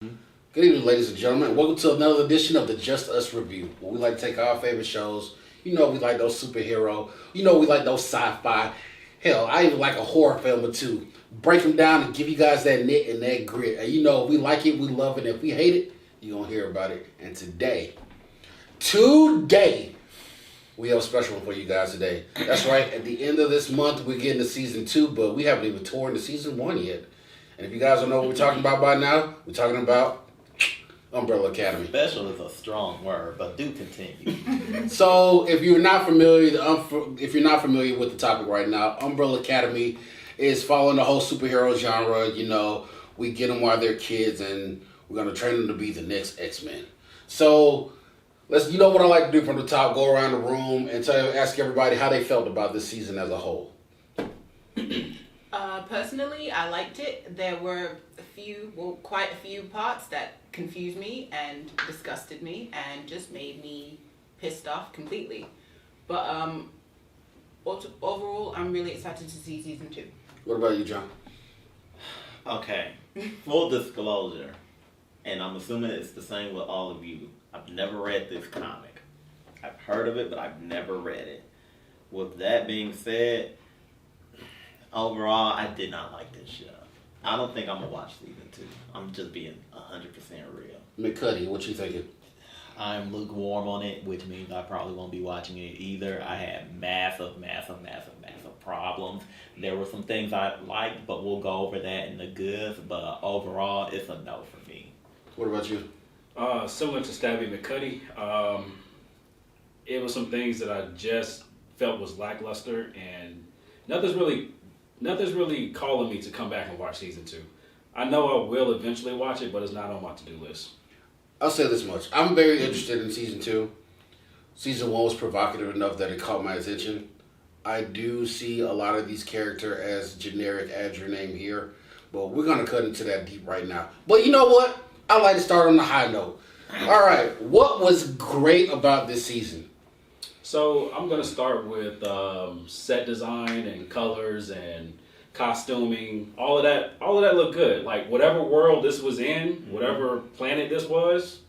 Good evening, ladies and gentlemen. Welcome to another edition of the Just Us Review, where we like to take our favorite shows. You know, we like those superhero. You know, we like those sci-fi. Hell, I even like a horror film or two. Break them down and give you guys that nit and that grit. And you know, if we like it, we love it. If we hate it, you're going to hear about it. And today, we have a special one for you guys today. That's right. At the end of this month, we're getting to season 2, but we haven't even torn to season 1 yet. And if you guys don't know what we're talking about by now, we're talking about Umbrella Academy. Special is a strong word, but do continue. So, if you're not familiar, with the topic right now, Umbrella Academy is following the whole superhero genre. You know, we get them while they're kids, and we're gonna train them to be the next X-Men. So, you know what I like to do from the top: go around the room and ask everybody how they felt about this season as a whole. Personally, I liked it. There were quite a few parts that confused me and disgusted me and just made me pissed off completely. But overall, I'm really excited to see season 2. What about you, John? Okay, full disclosure, and I'm assuming it's the same with all of you. I've never read this comic. I've heard of it, but I've never read it. With that being said, overall, I did not like this show. I don't think I'm going to watch season 2. I'm just being 100% real. McCuddy, what you thinking? I'm lukewarm on it, which means I probably won't be watching it either. I had massive problems. There were some things I liked, but we'll go over that in the goods. But overall, it's a no for me. What about you? Similar to Stabby McCuddy, it was some things that I just felt was lackluster, and nothing's really calling me to come back and watch season 2. I know I will eventually watch it, but it's not on my to-do list. I'll say this much. I'm very interested in season 2. Season 1 was provocative enough that it caught my attention. I do see a lot of these characters as generic, add your name here, but we're going to cut into that deep right now. But you know what? I like to start on the high note. All right, what was great about this season? So I'm going to start with set design and colors and costuming. All of that looked good. Like whatever world this was in, whatever planet this was,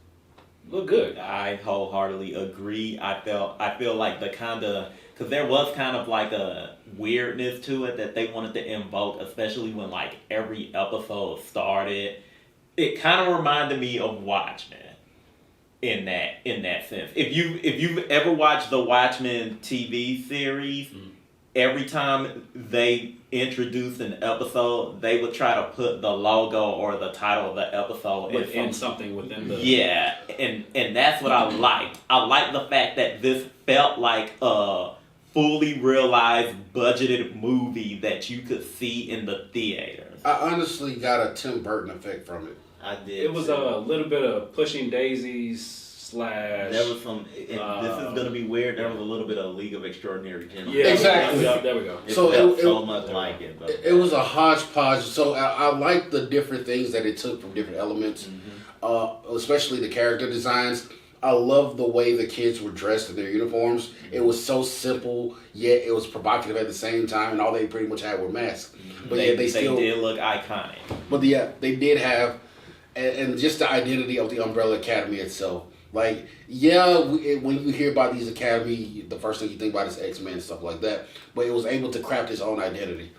looked good. I wholeheartedly agree. I feel like because there was kind of like a weirdness to it that they wanted to invoke, especially when like every episode started. It kind of reminded me of Watchmen in that sense. If you've ever watched the Watchmen TV series, every time they introduced an episode, they would try to put the logo or the title of the episode within something within the... Yeah, and that's what I liked. I like the fact that this felt like a fully realized, budgeted movie that you could see in the theaters. I honestly got a Tim Burton effect from it. I did. It was a little bit of Pushing Daisies / There was some. This is gonna be weird. There was a little bit of League of Extraordinary Gentlemen. Yeah, exactly. There we go. It felt so much like it. But it was a hodgepodge. So I like the different things that it took from different elements, especially the character designs. I love the way the kids were dressed in their uniforms. It was so simple, yet it was provocative at the same time, and all they pretty much had were masks. But they still did look iconic. But yeah, they did have, and just the identity of the Umbrella Academy itself. Like, when you hear about these academy, the first thing you think about is X-Men and stuff like that. But it was able to craft its own identity.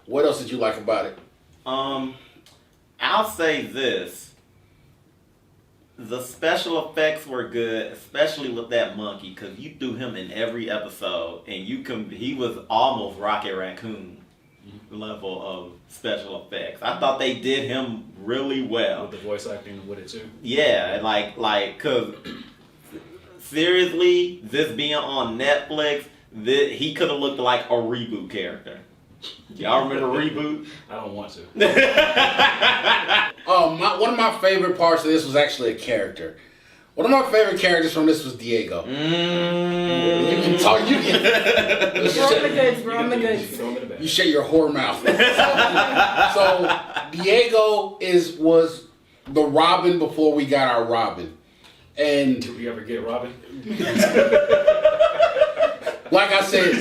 What else did you like about it? I'll say this. The special effects were good, especially with that monkey, because you threw him in every episode, and he was almost Rocket Raccoon level of special effects. I thought they did him really well. With the voice acting with it too? Yeah, cause seriously, this being on Netflix, he could have looked like a Reboot character. Y'all remember Reboot? I don't want to. One of my favorite parts of this was actually a character. One of my favorite characters from this was Diego. You can talk. We're on the goods. You shut your whore mouth. So Diego was the Robin before we got our Robin, and did we ever get Robin? Like I said,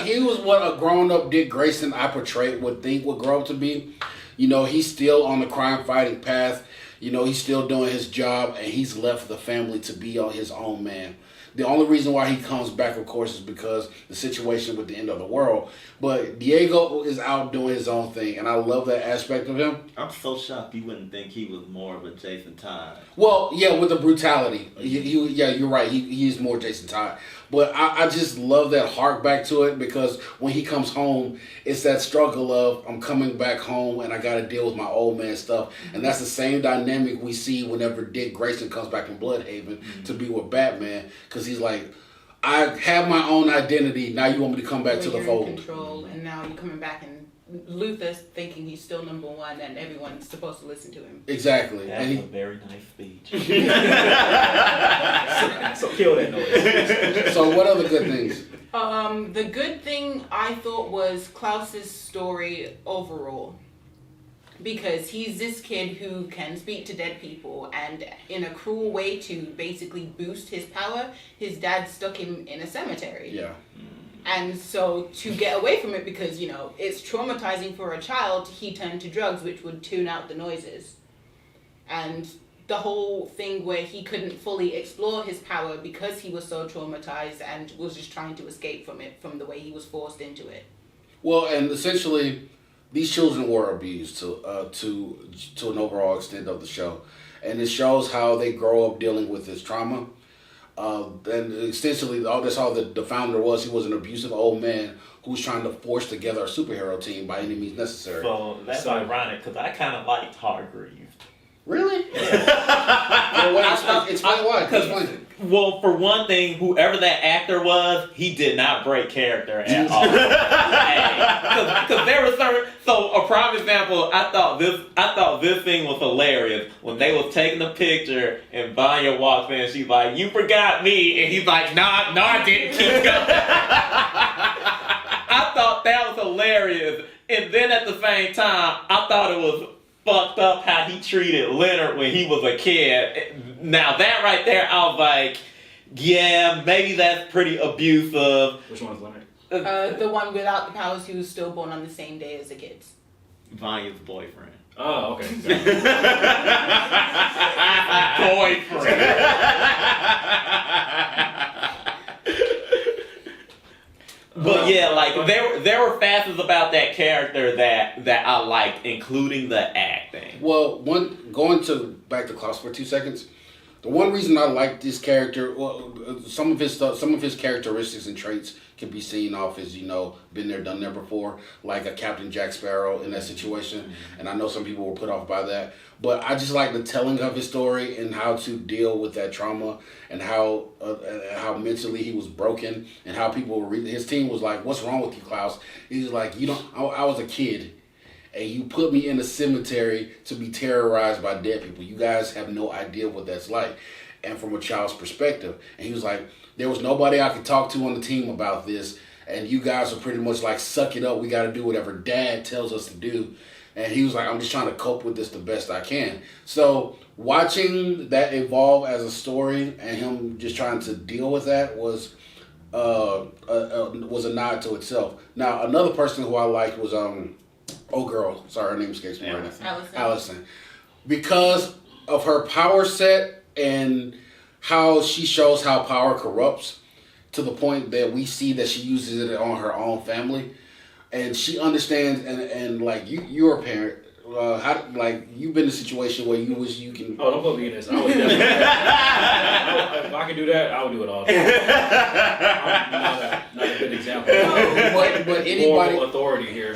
he was what a grown-up Dick Grayson I portrayed would think would grow up to be. You know, he's still on the crime fighting path. You know, he's still doing his job, and he's left the family to be on his own man. The only reason why he comes back, of course, is because the situation with the end of the world. But Diego is out doing his own thing, and I love that aspect of him. I'm so shocked you wouldn't think he was more of a Jason Todd. Well, yeah, with the brutality. Yeah, you're right. He is more Jason Todd. But I just love that hark back to it, because when he comes home, it's that struggle of, I'm coming back home and I got to deal with my old man stuff. And that's the same dynamic we see whenever Dick Grayson comes back from Bloodhaven to be with Batman. Because he's like, I have my own identity. Now you want me to come back to the fold. In control, and now you're coming back, and Luther's thinking he's still number one, and everyone's supposed to listen to him. Exactly. That's And a very nice speech. So kill that noise. so what other good things? The good thing I thought was Klaus's story overall. Because he's this kid who can speak to dead people, and in a cruel way to basically boost his power, his dad stuck him in a cemetery. Yeah. And so to get away from it, because, you know, it's traumatizing for a child, he turned to drugs, which would tune out the noises. And the whole thing where he couldn't fully explore his power because he was so traumatized and was just trying to escape from it, from the way he was forced into it. Well, and essentially, these children were abused to an overall extent of the show, and it shows how they grow up dealing with this trauma. And essentially, that's all the founder was. He was an abusive old man who was trying to force together a superhero team by any means necessary. So that's ironic, because I kind of liked Hargreaves. Really? Well, explain why. Explain. Well, for one thing, whoever that actor was, he did not break character at all. Because there were certain. So a prime example, I thought this thing was hilarious when they was taking a picture and Vanya walks in. She's like, "You forgot me," and he's like, "No, I didn't." Keep going. I thought that was hilarious, and then at the same time, I thought it was fucked up how he treated Leonard when he was a kid. Now that right there, I was like, yeah, maybe that's pretty abusive. Which one's Leonard? The one without the powers who was still born on the same day as the kids. Vanya's boyfriend. Oh, okay. But yeah, like there were facets about that character that I liked, including the acting. Well, going back to Klaus for 2 seconds. The one reason I like this character, well, some of his characteristics and traits can be seen off as, you know, been there, done there before, like a Captain Jack Sparrow in that situation. And I know some people were put off by that, but I just like the telling of his story and how to deal with that trauma, and how mentally he was broken, and how people were his team was like, "What's wrong with you, Klaus?" He's like, I was a kid, and you put me in a cemetery to be terrorized by dead people. You guys have no idea what that's like. And from a child's perspective. And he was like, there was nobody I could talk to on the team about this. And you guys are pretty much like, suck it up. We got to do whatever Dad tells us to do. And he was like, I'm just trying to cope with this the best I can. So watching that evolve as a story and him just trying to deal with that was a nod to itself. Now, another person who I liked was her name escapes me right now. Allison. Because of her power set and how she shows how power corrupts, to the point that we see that she uses it on her own family, and she understands. And like you're a parent. How, like, you've been in a situation where you wish you can. Oh, don't put me in this. I would definitely. If I could do that, I would do it all the time. I'm not a good example. But anybody. Moral authority here.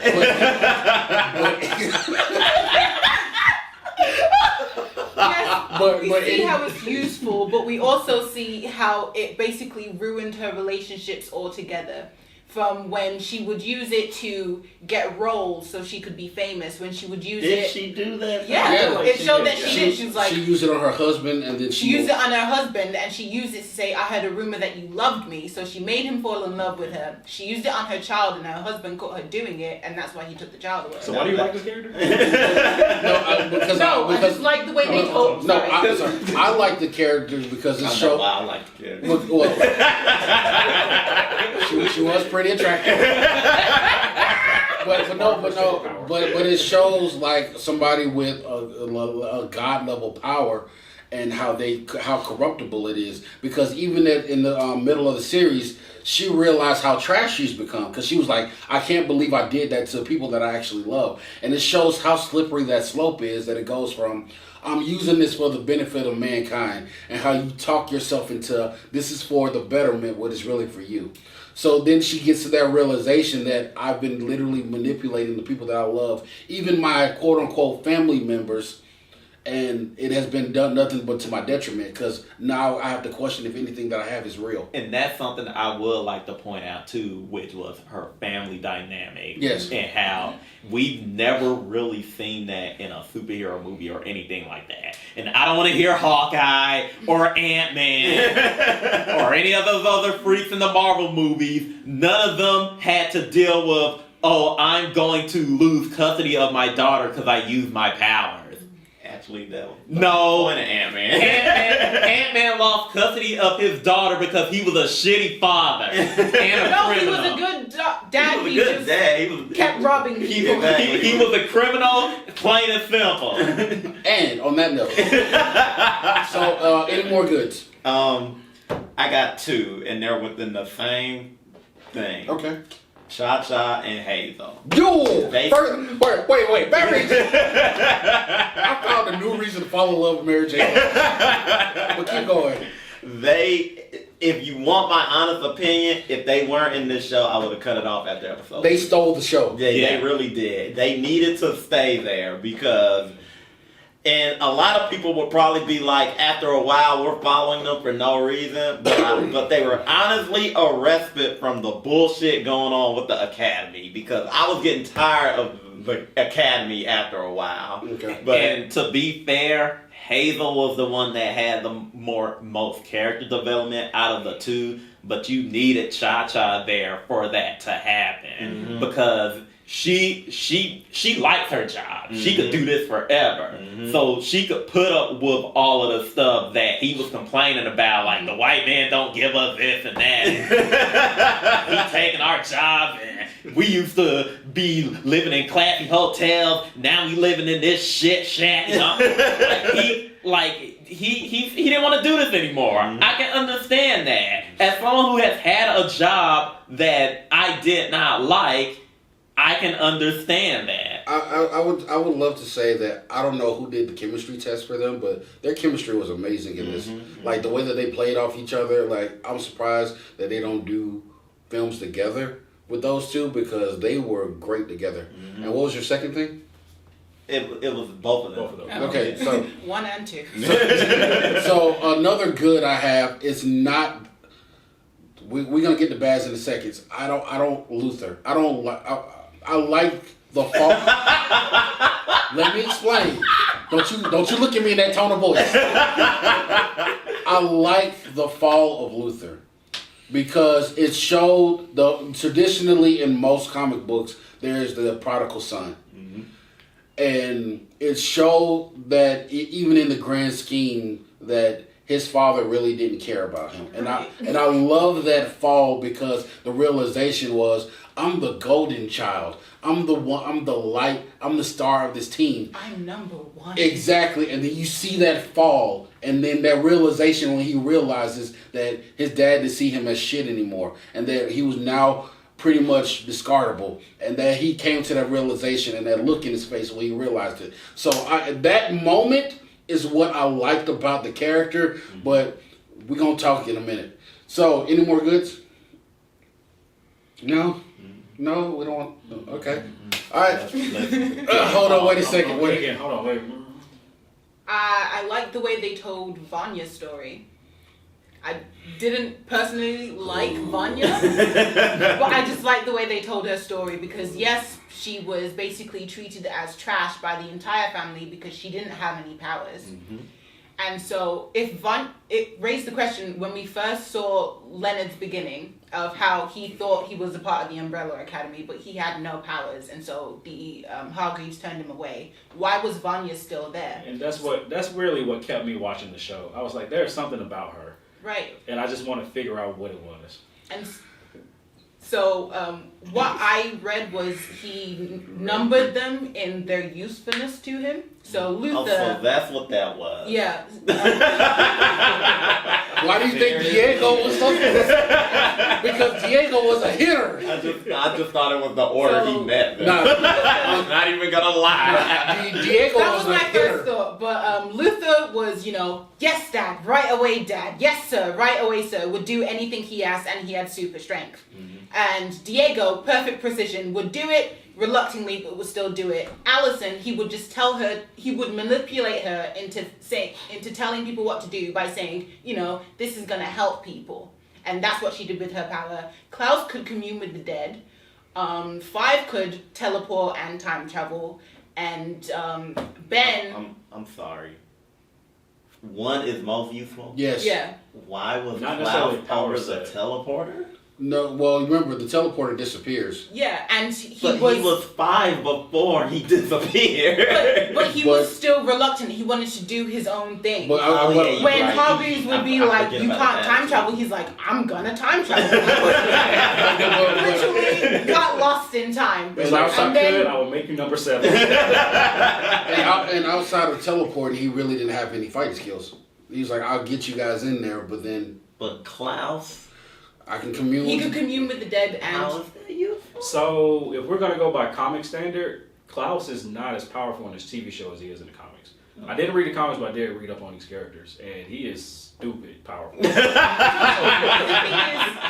We see how it's useful, but we also see how it basically ruined her relationships altogether. From when she would use it to get roles so she could be famous, when she would use it... Did she do that? Yeah, it showed that she did. She was like... She used it on her husband, and then she used it on her husband, and she used it to say, I heard a rumor that you loved me, so she made him fall in love with her. She used it on her child, and her husband caught her doing it, and that's why he took the child away. So why do you like this character? I just like the way they told... I like the characters because it showed... I like the character. Well, she was pretty attractive. but it shows like somebody with a god level power and how corruptible it is. Because even in the middle of the series, she realized how trash she's become. Because she was like, I can't believe I did that to people that I actually love. And it shows how slippery that slope is. That it goes from I'm using this for the benefit of mankind, and how you talk yourself into this is for the betterment, what is really for you. So then she gets to that realization that I've been literally manipulating the people that I love, even my quote unquote family members, and it has been done nothing but to my detriment, because now I have to question if anything that I have is real. And that's something I would like to point out too, which was her family dynamic. Yes. And how we've never really seen that in a superhero movie or anything like that. And I don't want to hear Hawkeye or Ant-Man or any of those other freaks in the Marvel movies. None of them had to deal with, oh, I'm going to lose custody of my daughter because I used my powers. Actually, that was No. point of Ant-Man. Ant-Man lost custody of his daughter because he was a shitty father and a No, he criminal. was a good dad. He was a good just dad. He was kept robbing people. Exactly. He was a criminal, plain and simple. And on that note, so any more goods? I got two, and they're within the same thing. Okay. Cha-Cha and Hazel. Yo! They- Wait. Mary Jane. I found a new reason to fall in love with Mary Jane. But keep going. If you want my honest opinion, if they weren't in this show, I would have cut it off after episode. They stole the show. They really did. They needed to stay there because, and a lot of people would probably be like, after a while, we're following them for no reason. But they were honestly a respite from the bullshit going on with the Academy, because I was getting tired of the Academy after a while. Okay. But And to be fair, Hazel was the one that had the most character development out of the two, but you needed Cha-Cha there for that to happen because she liked her job. She could do this forever. So she could put up with all of the stuff that he was complaining about, like the white man don't give us this and that. He taking our job, and we used to be living in classy hotels. Now we living in this shit shack. You know? He didn't want to do this anymore. I can understand that. As someone who has had a job that I did not like, I can understand that. I would love to say that I don't know who did the chemistry test for them, but their chemistry was amazing in this. Like the way that they played off each other, like I'm surprised that they don't do films together with those two, because they were great together. And what was your second thing? it was both of them. Both of them. Okay, so 1 and 2. so another good I have is not. We're gonna get the bads in a second. I don't Luther. I don't like. I like the fall. Let me explain. Don't you look at me in that tone of voice. I like the fall of Luther because it showed traditionally in most comic books there's the prodigal son. And it showed that even in the grand scheme that his father really didn't care about him. And I love that fall because the realization was, I'm the golden child. I'm the one, I'm the light, I'm the star of this team. I'm number 1. Exactly. And then you see that fall, and then that realization when he realizes that his dad didn't see him as shit anymore, and that he was now pretty much discardable, and that he came to that realization and that look in his face when he realized it. So that moment is what I liked about the character, but we're going to talk in a minute. So, any more goods? No? No, we don't want... Okay. All right. Hold on, wait a second. Wait again, hold on, wait. I like the way they told Vanya's story. I didn't personally like Vanya, but I just like the way they told her story because, yes, she was basically treated as trash by the entire family because she didn't have any powers. And so it raised the question when we first saw Leonard's beginning of how he thought he was a part of the Umbrella Academy, but he had no powers, and so the Hargreaves turned him away. Why was Vanya still there? And that's really what kept me watching the show. I was like, there's something about her. Right. And I just want to figure out what it was. And So what I read was he numbered them in their usefulness to him. So Luther. Oh, so that's what that was. Yeah. Why do you think Diego was so good? Because Diego was a hitter. I just thought it was the order he met. Nah, I'm not even gonna lie. Diego That was was a my hitter. first thought. But Luther was, yes, Dad, right away, Dad. Yes, sir, right away, sir. Would do anything he asked, and he had super strength. And Diego, perfect precision, would do it reluctantly, but would still do it. Allison, he would just tell her, he would manipulate her into telling people what to do by saying, this is gonna help people. And that's what she did with her power. Klaus could commune with the dead. 5 could teleport and time travel. And Ben... I'm sorry. 1 is most useful? Yes. Yeah. Why was Not necessarily Klaus power always a set. teleporter? No, well, remember, the teleporter disappears. Yeah, and he But he was 5 before he disappeared. But he was still reluctant. He wanted to do his own thing. But Oh, yeah, you're When right. Hargreaves would be I like, forget you about can't that. time travel, he's like, I'm gonna time travel. Literally got lost in time. As long as I And then- could, I will make you number 7. And outside of teleporting, he really didn't have any fighting skills. He was like, I'll get you guys in there, but then But Klaus, I can commune He with could commune with the dead how and is that useful? So, if we're going to go by comic standard, Klaus is not as powerful in his TV show as he is in the comics. I didn't read the comics, but I did read up on these characters, and he is stupid powerful. the thing is,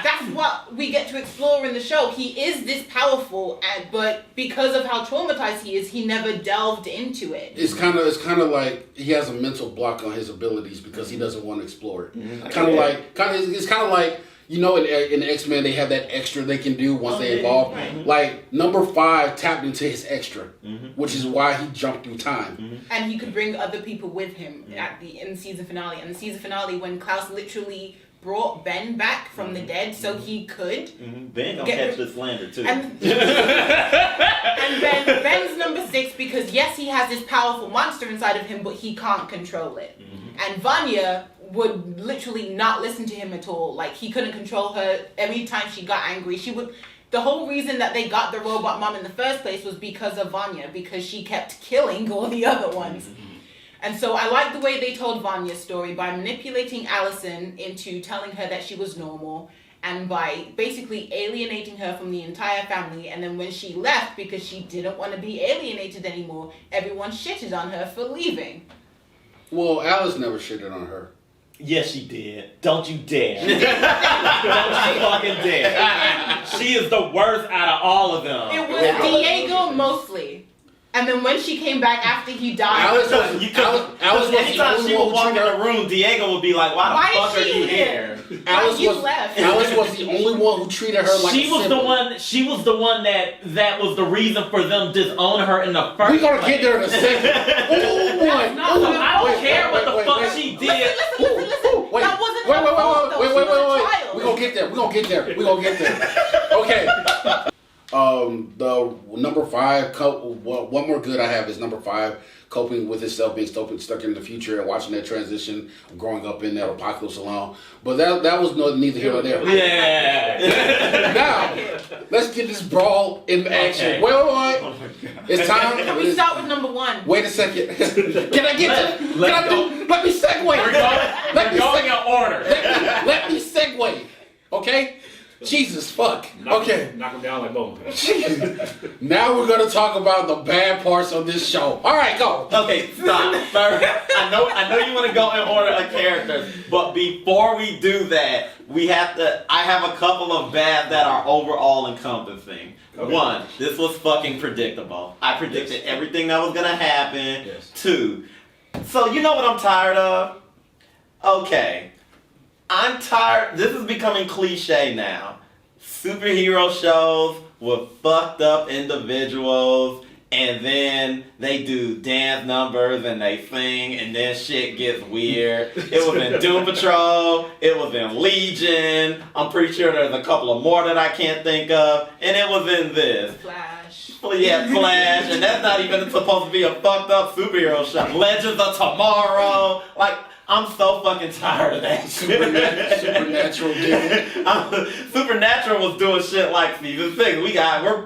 that's what we get to explore in the show. He is this powerful, but because of how traumatized he is, he never delved into it. It's kind of like he has a mental block on his abilities because he doesn't want to explore it. It's kind of like in the X-Men they have that extra they can do once they evolve. Right. Like number 5 tapped into his extra, which is why he jumped through time. And he could bring other people with him in the season finale. And the season finale, when Klaus literally brought Ben back from the dead, so he could. Ben gonna catch the slander too. And Ben's number 6 because yes, he has this powerful monster inside of him, but he can't control it. And Vanya would literally not listen to him at all. Like he couldn't control her. Every time she got angry, she would. The whole reason that they got the robot mom in the first place was because of Vanya, because she kept killing all the other ones. And so I like the way they told Vanya's story by manipulating Allison into telling her that she was normal and by basically alienating her from the entire family. And then when she left because she didn't want to be alienated anymore, everyone shitted on her for leaving. Well, Alice never shitted on her. Yes, she did. Don't you dare. Don't you fucking dare. She is the worst out of all of them. It was Diego mostly. And then when she came back after he died, Alice was the Anytime only she would one walk who in treated the room, Diego would be like, why Why the fuck is are she you here? Alice you was left. Alice was the only one who treated her like She a was the sibling. one. She was the one that was the reason for them disowning her in the first. We're gonna place. get there in a second. Oh boy! not- Oh, I don't wait, care wait, what the wait, fuck wait. she did. Listen. Wait, That wasn't wait, her wait, fault, though. wait, She wait, was a wait. child. We're gonna get there. Okay. The number 5. One more good I have is number 5. Coping with himself being stuck in the future and watching that transition, growing up in that apocalypse alone. But that was neither here nor there. Yeah. Now, let's get this brawl in action. Okay. Wait. Oh my God. It's time. Can we start with number 1? Wait a second. Can I get to? Let me segue. We're going in order. Let me segue. Okay? Jesus fuck. Okay. Knock him down like bowling pins. Now we're gonna talk about the bad parts of this show. All right, go. Okay, stop. Sir, I know you want to go in order of characters, but before we do that, I have a couple of bad that are overall encompassing. Okay. 1, this was fucking predictable. I predicted everything that was gonna happen. Yes. 2, so you know what I'm tired of? Okay. I'm tired. This is becoming cliche now. Superhero shows with fucked up individuals, and then they do dance numbers and they sing, and then shit gets weird. It was in Doom Patrol. It was in Legion. I'm pretty sure there's a couple of more that I can't think of, and it was in this. Flash. Well, yeah, Flash, and that's not even supposed to be a fucked up superhero show. Legends of Tomorrow. Like, I'm so fucking tired of that shit. Supernatural, dude. Supernatural was doing shit like season 6.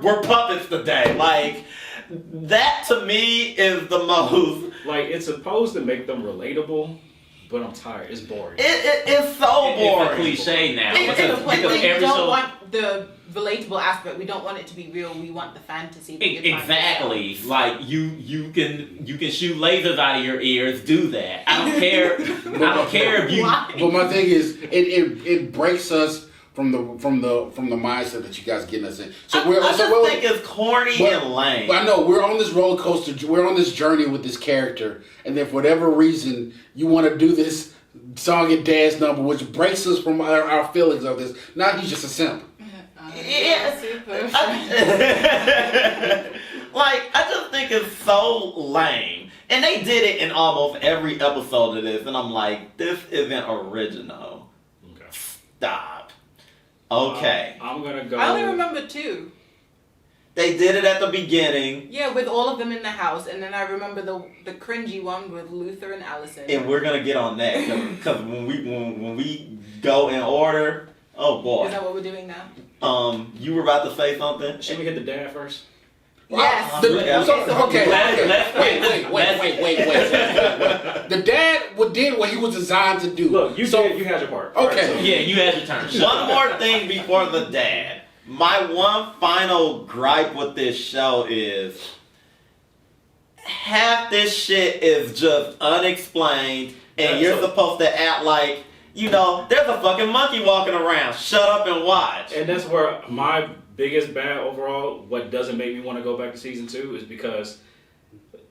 We're puppets today. Like, that to me is the most. Like, it's supposed to make them relatable, but I'm tired. It's boring. It's so boring. It's a cliche now. It's Because, a point because where we every don't show. want the relatable aspect. We don't want it to be real. We want the fantasy. that you're trying to Exactly. sell. Like you can shoot lasers out of your ears. Do that. I don't care. I don't care if you. Why? But my thing is, it breaks us from the mindset that you guys getting us in. So I just think it's corny But- and lame. But I know we're on this roller coaster. We're on this journey with this character, and then for whatever reason, you want to do this song and dance number, which breaks us from our feelings of this. Now he's just a simp. Yeah. Super. Like, I just think it's so lame. And they did it in almost every episode of this, and I'm like, this isn't original. Okay. Stop. Okay. I'm gonna go. I only remember 2. They did it at the beginning, Yeah, with all of them in the house, and then I remember the cringy one with Luther and Allison. and we're gonna get on that because when we go in order, oh boy. Is that what we're doing now? You were about to say something. Should we hit the dad first? Yes. Okay. Let's- Wait. The dad did what he was designed to do. Look, you so had your part. Okay. Yeah, you had your turn. One more thing before the dad. My one final gripe with this show is half this shit is just unexplained, and you're supposed to act like, there's a fucking monkey walking around. Shut up and watch. And that's where my biggest bad overall, what doesn't make me want to go back to season 2 is because,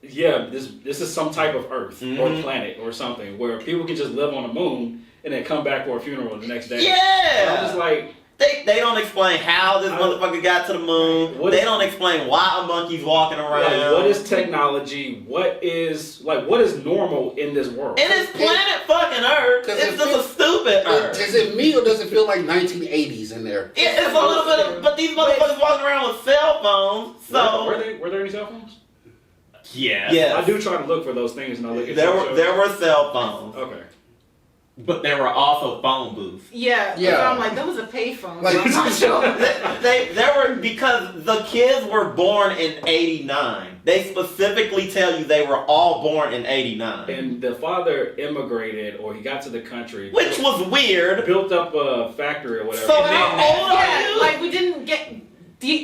this is some type of Earth or planet or something where people can just live on the moon and then come back for a funeral the next day. Yeah. I'm just like, They don't explain how this motherfucker got to the moon. They don't explain why a monkey's walking around. what is technology? What is normal in this world? And it's planet fucking Earth. 'Cause It's it just a stupid Earth. Is it me or does it feel like 1980s in there? It's a little bit of, but these motherfuckers walking around with cell phones. So were there any cell phones? Yeah. I do try to look for those things, and I look at there were cell phones. Okay. But there were also phone booths. Yeah. Yeah. But I'm like, that was a payphone. Like- So I'm not sure. There were, because the kids were born in '89. They specifically tell you they were all born in '89, And the father immigrated, or he got to the country, which was weird. built up a factory or whatever. So and how then- old are Yeah, you? like we didn't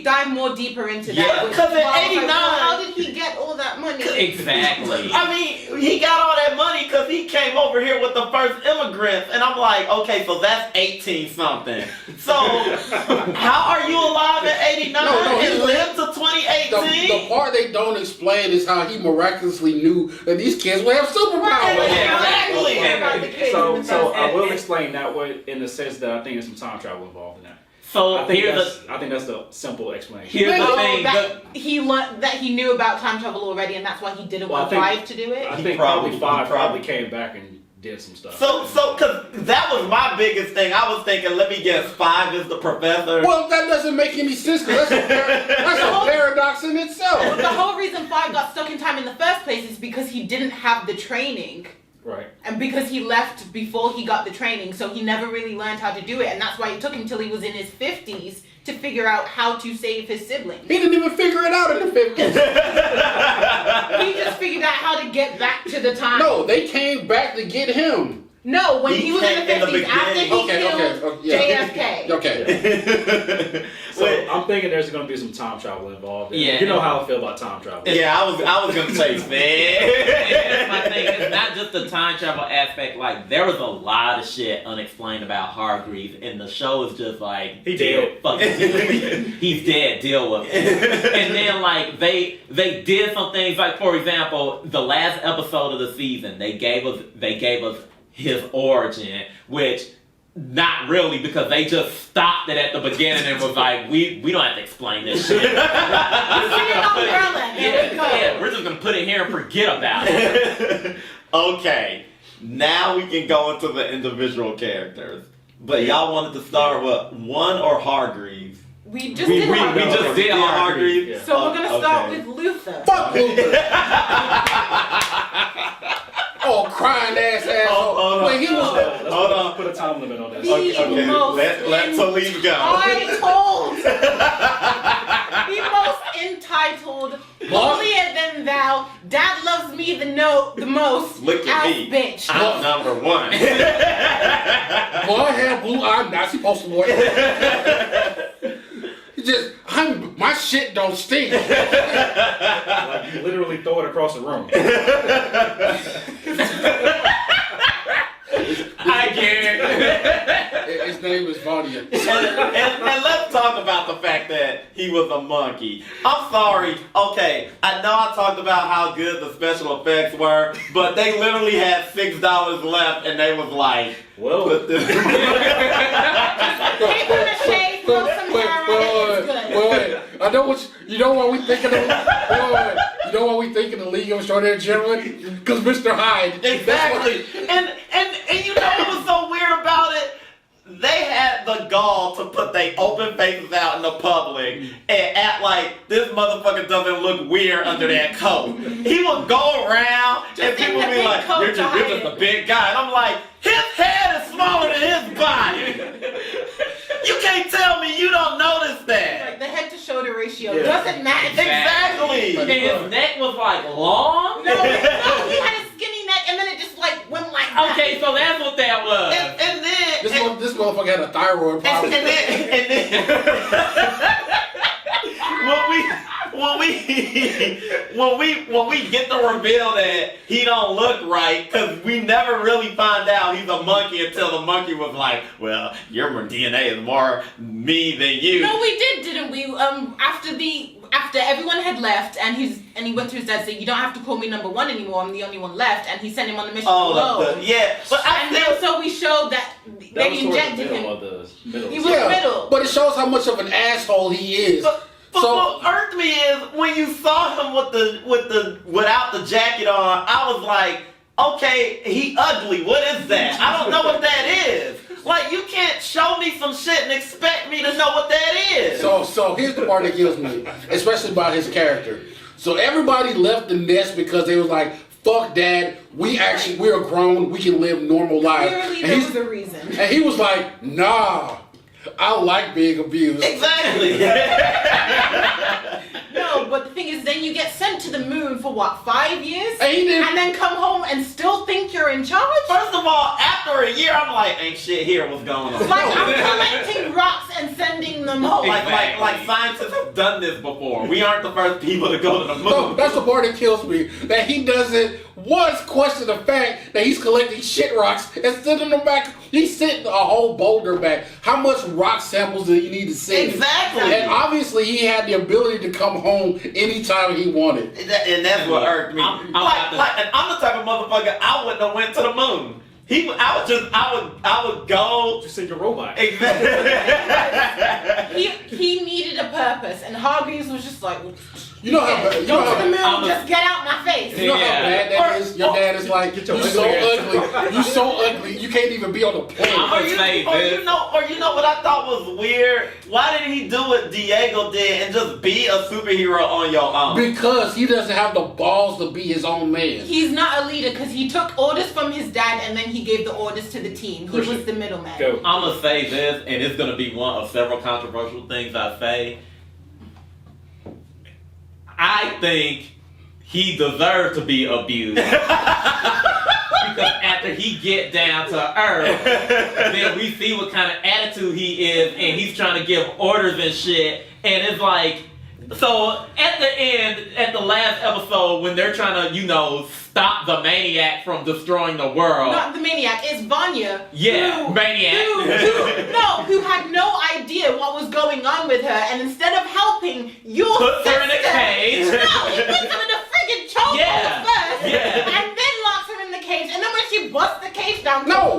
dive more deeper into Yeah, that. which 'cause in is why I was like, 89 well, how did he get all that money? Exactly. I mean, he got all that money because he came over here with the first immigrants, and I'm like, okay, so that's 18 something. So how are you alive in '89 No, and he lived to The 2018? part they don't explain is how he miraculously knew that these kids would have superpowers. Exactly. So I will explain that way in the sense that I think there's some time travel involved in that. So I think here's that's the simple explanation. Here's the thing. that he learned that he knew about time travel already, and that's why he didn't Well, I want think- 5 to do it. I He think probably- probably 5 he probably- came back and did some stuff. So, cause that was my biggest thing. I was thinking, let me guess, 5 is the professor. Well, that doesn't make any sense because that's a paradox in itself. The whole reason 5 got stuck in time in the first place is because he didn't have the training. Right. And because he left before he got the training, so he never really learned how to do it, and that's why it took him till he was in his 50s to figure out how to save his siblings. He didn't even figure it out in the 50s. He just figured out how to get back to the time. No, they came back to get him. No, when He he was in came the in the 50s, after he beginning. killed yeah. JFK. Okay. So Wait. I'm thinking there's going to be some time travel involved. Yeah. You know how I feel about time travel. Yeah, I was gonna say, That's man. my thing. It's not just the time travel aspect. Like, there was a lot of shit unexplained about Hargreaves, and the show is just like, He deal, dead. fucking, he's dead. Deal with it. And then like they did some things. Like, for example, the last episode of the season, they gave us his origin, which. Not really, because they just stopped it at the beginning and was like, we don't have to explain this shit. You see an umbrella, there we go. Yeah, we're just gonna put it here and forget about it. Okay, now we can go into the individual characters. But y'all wanted to start with one or Hargreaves? We just We did Hargreaves. just did Hargreaves. Yeah. So we're gonna start Okay. with Luther. Fuck Luther. Oh, crying ass asshole. hold on. Wait, he was. Hold on. Put a time limit on this. The Okay, most let Talib go. entitled, the most entitled, holier than thou, dad loves me the most, Look at ass me. bitch. I'm number one. Boy, I have blue eye. Not supposed to wear. Just, my shit don't stink. Like you literally throw it across the room. I get it. His name is Vanya. and let's talk about the fact that he was a monkey. I'm sorry. Okay, I know I talked about how good the special effects were, but they literally had $6 left, and they was like, Well, put this. Paper mache, throw some hair on it, it's good. Wait. I know what you know. What we thinking of? Wait. You know what we think of the League of Extraordinary Gentlemen? Because Mr. Hyde. Exactly. And you know what was so weird about it? They had the gall to put their open faces out in the public and act like this motherfucker doesn't look weird under that coat. He would go around and people would be like, you're just a big guy. And I'm like, his head is smaller than his body. You can't tell me you don't notice that. Like the head to shoulder ratio Yeah. doesn't match. Exactly. And his neck was like long. No, he had a skinny neck and then it just like went like that. Okay, so that's what that was. And then This motherfucker had a thyroid problem. and then when we get the reveal that he don't look right, because we never really find out he's a monkey until the monkey was like, well, your DNA is more me than you. No, we did, didn't we? After everyone had left and he went to his dad saying, you don't have to call me number one anymore, I'm the only one left, and he sent him on the mission alone. Yeah, but And then, so we showed that that they was towards the injected middle him. of the middle. He was middle. But it shows how much of an asshole he is. But So- what irked me is when you saw him without the jacket on, I was like, okay, he ugly. What is that? I don't know what that is. Like, you can't show me some shit and expect me to know what that is. So here's the part that kills me, especially about his character. So everybody left the nest because they was like, fuck dad, we're grown, we can live normal lives. Clearly And there he's- was a reason. And he was like, nah, I like being abused. Exactly. No, but the thing is, then you get sent to the moon for what, 5 years? And he didn't- And then come home and still think you're in charge? First of all, after a year, I'm like, ain't shit here. What's going on? Like, I'm collecting rocks and sending them home. Like scientists have done this before. We aren't the first people to go to the moon. No, that's the part that kills me. That he doesn't once question the fact that he's collecting shit rocks and sending them back. He's sent a whole boulder back. How much rock samples do you need to send? Exactly. And obviously he had the ability to come home anytime he wanted. And that's what irked me. I'm I'm the type of motherfucker I wouldn't have went to the moon. I would go. Just send your robot. Exactly. He needed a purpose, and Hargreaves was just like, You know how bad, go to the moon, just get out my face. you know how bad that is? Your dad is like, Get your you so ugly ugly. You so ugly. You can't even be on the plane. I'm Or you this. know what I thought was weird? Why didn't he do what Diego did and just be a superhero on your own? Because he doesn't have the balls to be his own man. He's not a leader because he took orders from his dad and then he gave the orders to the team. He was the middleman. Go. I'm gonna say this, and it's gonna be one of several controversial things I say. I think he deserves to be abused. Because after he get down to earth, then we see what kind of attitude he is, and he's trying to give orders and shit, and it's like, so at the end, at the last episode, when they're trying to, stop the maniac from destroying the world. Not the maniac, it's Vanya. Yeah, maniac. Who had no idea what was going on with her, and instead of helping, Puts her in a cage. No, he puts her in a friggin' chokehold Yeah. first, Yeah. and then locks her in the cage, and then when she busts the cage down, No.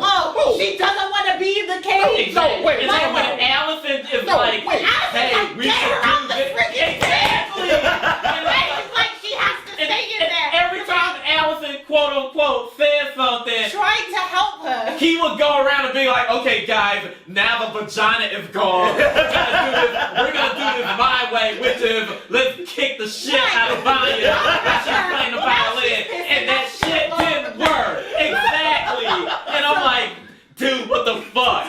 she doesn't want to be in the cage. Exactly. wait, and then wait, when Allison is No, like, wait. hey, we Get should her out do the this. friggin' Exactly. And it's like she has to stay in And there. every time Allison, quote unquote, says something, Trying to help her. he would go around and be like, okay, guys, now the vagina is gone. We're gonna do this my way, which is let's kick the shit out of Vanya while she's playing the violin. And that shit didn't work. Exactly. And I'm like, dude, what the fuck?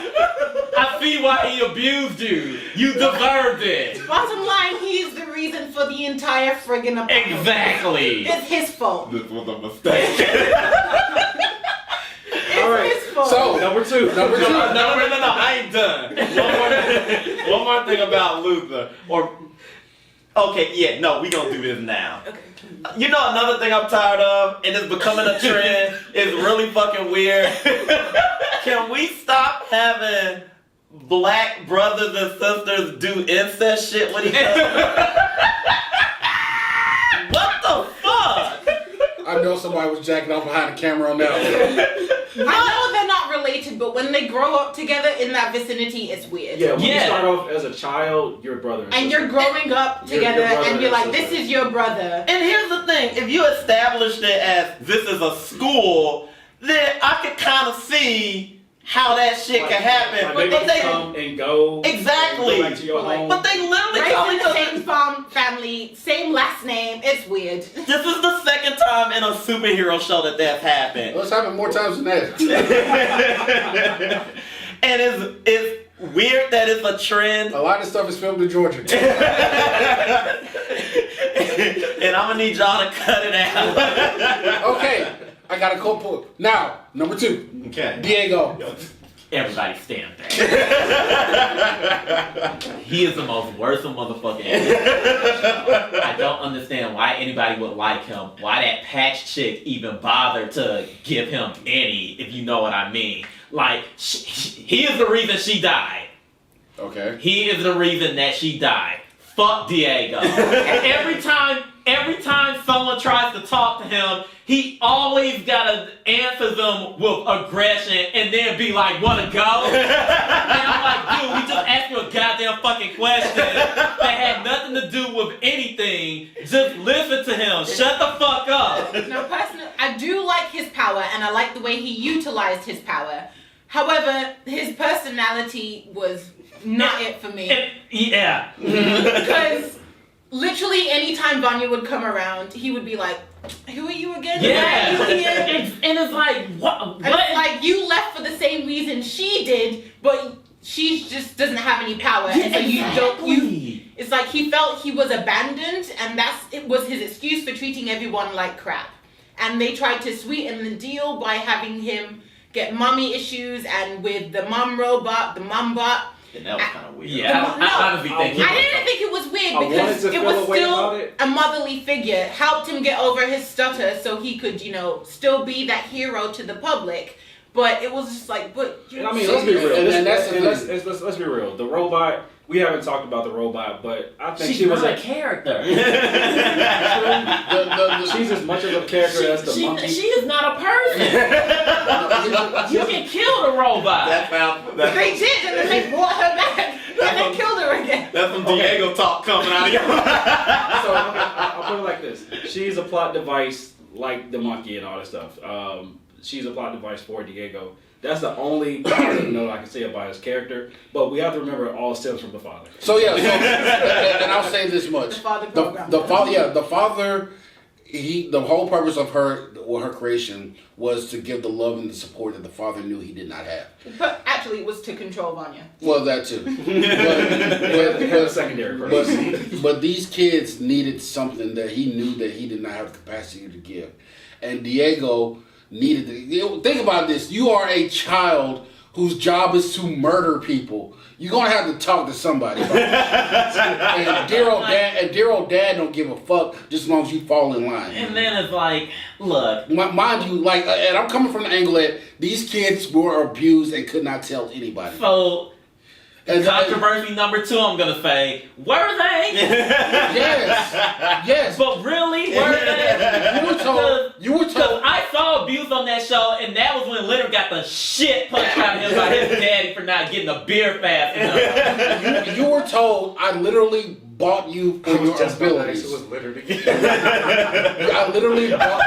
I see why he abused you. You deserved it. Bottom line, he's the reason for the entire friggin' apartment. Exactly. It's his fault. This was a mistake. All right. It's his fault. So, Number two. No, I ain't done. One more thing about Luther. Okay, yeah, no, we gonna do this now. Okay. You know another thing I'm tired of, and it's becoming a trend, it's really fucking weird. Can we stop having black brothers and sisters do incest shit with each other? What the fuck? I know somebody was jacking off behind the camera on that one. I know they're not related, but when they grow up together in that vicinity, it's weird. Yeah, when you Yeah. start off as a child, your brother and And sister. you're growing up Your together, brother and you're and like, sister. this is your brother. And here's the thing, if you established it as this is a school, then I could kind of see how that shit Like- can happen. Like but maybe they come and go. Exactly. And go back to your Like- home. but they literally Raised call in each the other. same family, same last name. It's weird. This is the second time in a superhero show that that's happened. Well, it's happened more times than that. And it's weird that it's a trend. A lot of stuff is filmed in Georgia. And I'm gonna need y'all to cut it out. Okay, I got a cold point. Now, number 2, Okay. Diego. Everybody stand there. He is the most worrisome motherfucker ever. I don't understand why anybody would like him. Why that patch chick even bothered to give him any, if you know what I mean. Like, he is the reason she died. Okay. He is the reason that she died. Fuck Diego. every time someone tries to talk to him, he always gotta answer them with aggression and then be like, wanna go? And I'm like, dude, we just asked you a goddamn fucking question that had nothing to do with anything. Just listen to him. Shut the fuck up. Now, personally, I do like his power, and I like the way he utilized his power. However, his personality was not it for me. Yeah. Because literally anytime Vanya would come around, he would be like, who are you again? Yeah. Why are you here? And it's like, what? And it's like, you left for the same reason she did, but she just doesn't have any power. And so you don't, it's like he felt he was abandoned, and it was his excuse for treating everyone like crap. And they tried to sweeten the deal by having him get mommy issues, and with the mom robot, the mom bot. And that was kind of weird. Yeah, I honestly think I didn't think it was weird I wanted because to it feel was a way still about it. a motherly figure. Helped him get over his stutter so he could, still be that hero to the public. But it was just like, but you're And I mean, let's be real. And that's the thing. Let's be real. The robot. We haven't talked about the robot, but I think she's she was not a character. She's as much of a character as the monkey. She is not a person. You can kill the robot. they did, and then they brought her back, and they killed her again. That's some Diego talk coming out of your mouth. So I'll put it like this: she's a plot device, like the monkey and all that stuff. She's a plot device for Diego. That's the only positive note I can say about his character. But we have to remember it all stems from the father. So and I'll say this much: The father the program. father. The whole purpose of her creation was to give the love and the support that the father knew he did not have. But actually, it was to control Vanya. Well, that too. It had a secondary purpose. But these kids needed something that he knew that he did not have the capacity to give, and Diego needed to. Think about this: you are a child whose job is to murder people. You're gonna have to talk to somebody about this. And dear old dad don't give a fuck just as long as you fall in line. And then it's like, look. Mind you, and I'm coming from the angle that these kids were abused and could not tell anybody. So, And controversy number 2, I'm gonna say, were they? Yes. But really, were they? You were Because told. I saw abuse on that show, and that was when Leonard got the shit punched out of him by his daddy for not getting a beer fast enough. You were told I literally bought you for your abilities. It was littered again. I literally bought.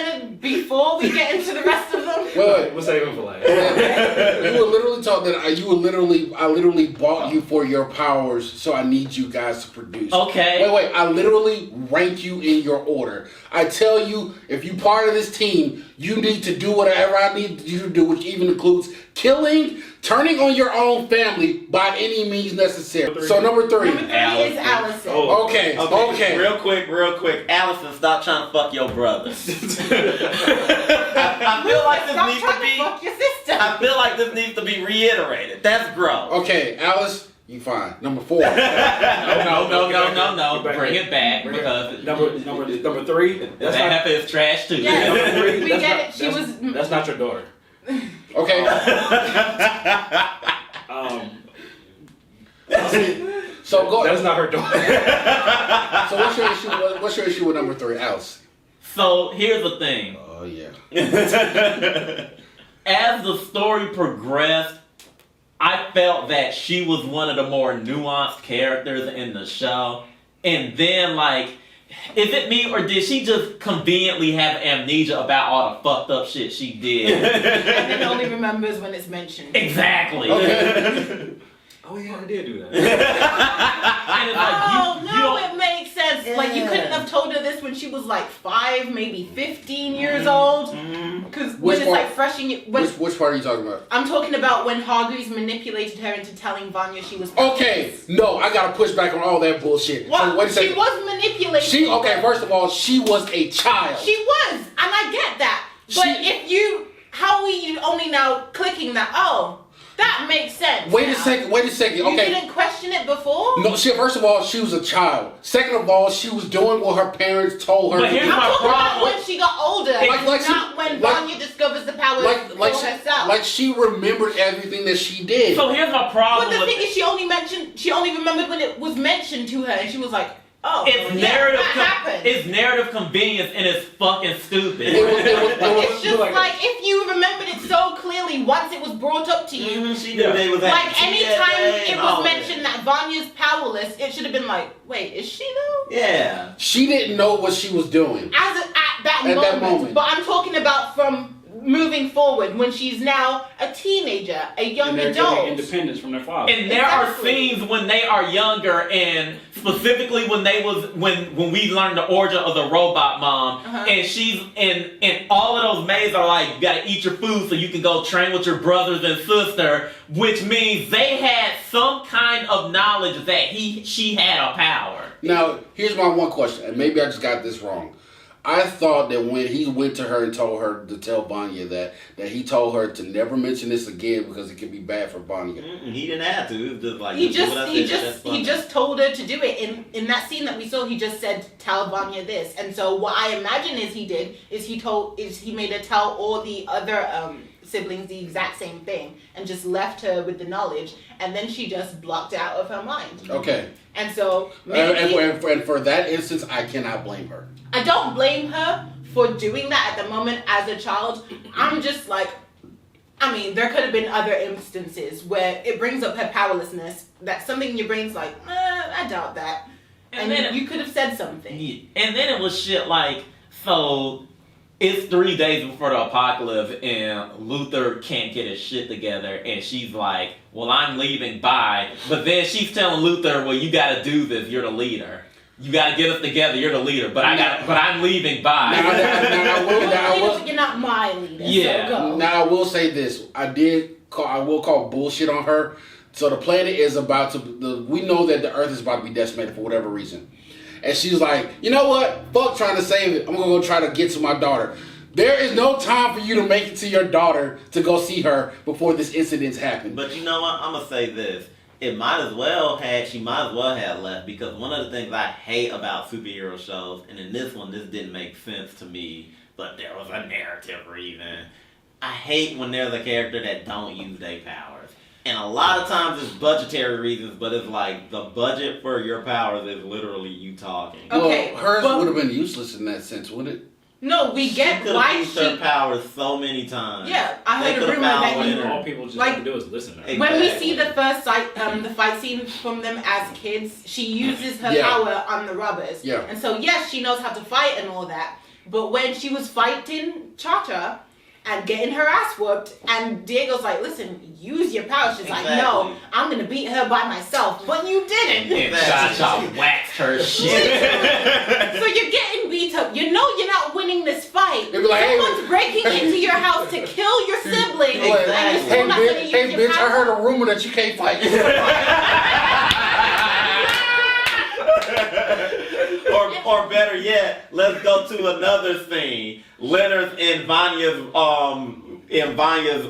Leonard before we get into the rest of them? Wait. We'll save him for last. You were literally taught that I literally bought you for your powers, so I need you guys to produce. Okay. Wait, I literally rank you in your order. I tell you, if you part of this team, you need to do whatever I need you to do, which even includes killing, turning on your own family by any means necessary. So number 3. Number 3 is Allison. Oh. Okay. Real quick. Allison, stop trying to fuck your brother. I feel like this Stop needs trying to be. fuck your sister. I feel like this needs to be reiterated. That's gross. Okay, Alice, you fine. Number 4. No. Back Bring in. it back Bring it. because Number 3. that heifer is trash too. Yeah. Number 3. We that's get not, it. She that's, was- That's not your daughter. Okay. So go. That's not her daughter. So what's your issue with number 3, Alice? So here's the thing. Oh yeah. As the story progressed, I felt that she was one of the more nuanced characters in the show. And then, like, is it me or did she just conveniently have amnesia about all the fucked up shit she did? And then only remembers when it's mentioned. Exactly. Okay. Oh yeah, I did do that. And it's like, Oh, you no, don't- it makes sense. Like, you couldn't have told her this when she was like 5, maybe 15 years old. Because when Which it's part? like fresh in you. Which part are you talking about? I'm talking about when Hargreaves manipulated her into telling Vanya she was. Okay, no, I gotta push back on all that bullshit. What? So wait a second. She was manipulated. Okay, first of all, she was a child. She was, and I get that. But how are you only now clicking that? Oh, that makes sense. Wait a now. second. You Okay. didn't question it before? No, first of all, she was a child. Second of all, she was doing what her parents told her But to here's do. I'm my talking about problem. when she got older, Like not when Vanya discovers the power for herself. Like she remembered everything that she did. So here's my problem But the with thing is, she only remembered when it was mentioned to her, and she was like, "Oh, it's yeah, narrative. that happened." It's narrative convenience, and it's fucking stupid. It's just like- like if you remembered it so clearly once it was brought up to you. She knew they was at Like anytime TSA it and all was that. mentioned that Vanya's powerless, it should have been like, wait, is she though? Yeah. She didn't know what she was doing. At that moment. But I'm talking about from moving forward when she's now a teenager, a young And they're adult. getting independence from their father. And there are Exactly. scenes when they are younger, and specifically when we learned the origin of the robot mom, and she's and all of those maids are like, you gotta eat your food so you can go train with your brothers and sister, which means they had some kind of knowledge that she had a power. Now, here's my one question, and maybe I just got this wrong. I thought that when he went to her and told her to tell Vanya that he told her to never mention this again because it could be bad for Vanya. He didn't have to. It was just like He do what I said, that's fine. just told her to do it. In that scene that we saw, he just said, "Tell Vanya this." And so what I imagine he made her tell all the other siblings the exact same thing and just left her with the knowledge, and then she just blocked it out of her mind. Okay. And so maybe And for that instance, I cannot blame her. I don't blame her for doing that at the moment as a child. I'm just like, I mean, there could have been other instances where it brings up her powerlessness. That something in your brain's like, I doubt that. And then you could have said something. Yeah. And then it was shit like, so it's 3 days before the apocalypse and Luther can't get his shit together and she's like, well, I'm leaving, bye. But then she's telling Luther, well, you gotta do this, you're the leader. You gotta get us together, you're the leader. But I'm leaving, bye. You're not my leader. Yeah. So go. Now I will say this: I will call bullshit on her. So the planet is about to. We know that the Earth is about to be decimated for whatever reason, and she's like, you know what? Fuck trying to save it. I'm gonna go try to get to my daughter. There is no time for you to make it to your daughter to go see her before this incident's happened. But you know what? I'm gonna say this. She might as well have left, because one of the things I hate about superhero shows, and in this one, this didn't make sense to me, but there was a narrative reason. I hate when there's a character that don't use their powers. And a lot of times it's budgetary reasons, but it's like the budget for your powers is literally you talking. Okay, well, hers but- would have been useless in that sense, wouldn't it? No, we get She why used she. her powers so many times. Yeah, I They heard a could've rumor found that one you. in her. All people just Like- have to do is listen to her. When we Exactly. see the first the fight scene from them as kids, she uses her Yeah. power on the robbers. Yeah. And so yes, she knows how to fight and all that. But when she was fighting Cha-Cha and getting her ass whooped, and Diego's like, listen, use your power. She's like, no, I'm going to beat her by myself. But you didn't. And Cha-Cha waxed her shit. So you're getting beat up. You know you're not winning this fight. They be like, Someone's breaking into your house to kill your sibling. And you're still not going to use hey, your bitch, I power. heard a rumor that you can't fight. Or better yet, let's go to another scene. Leonard's in Vanya's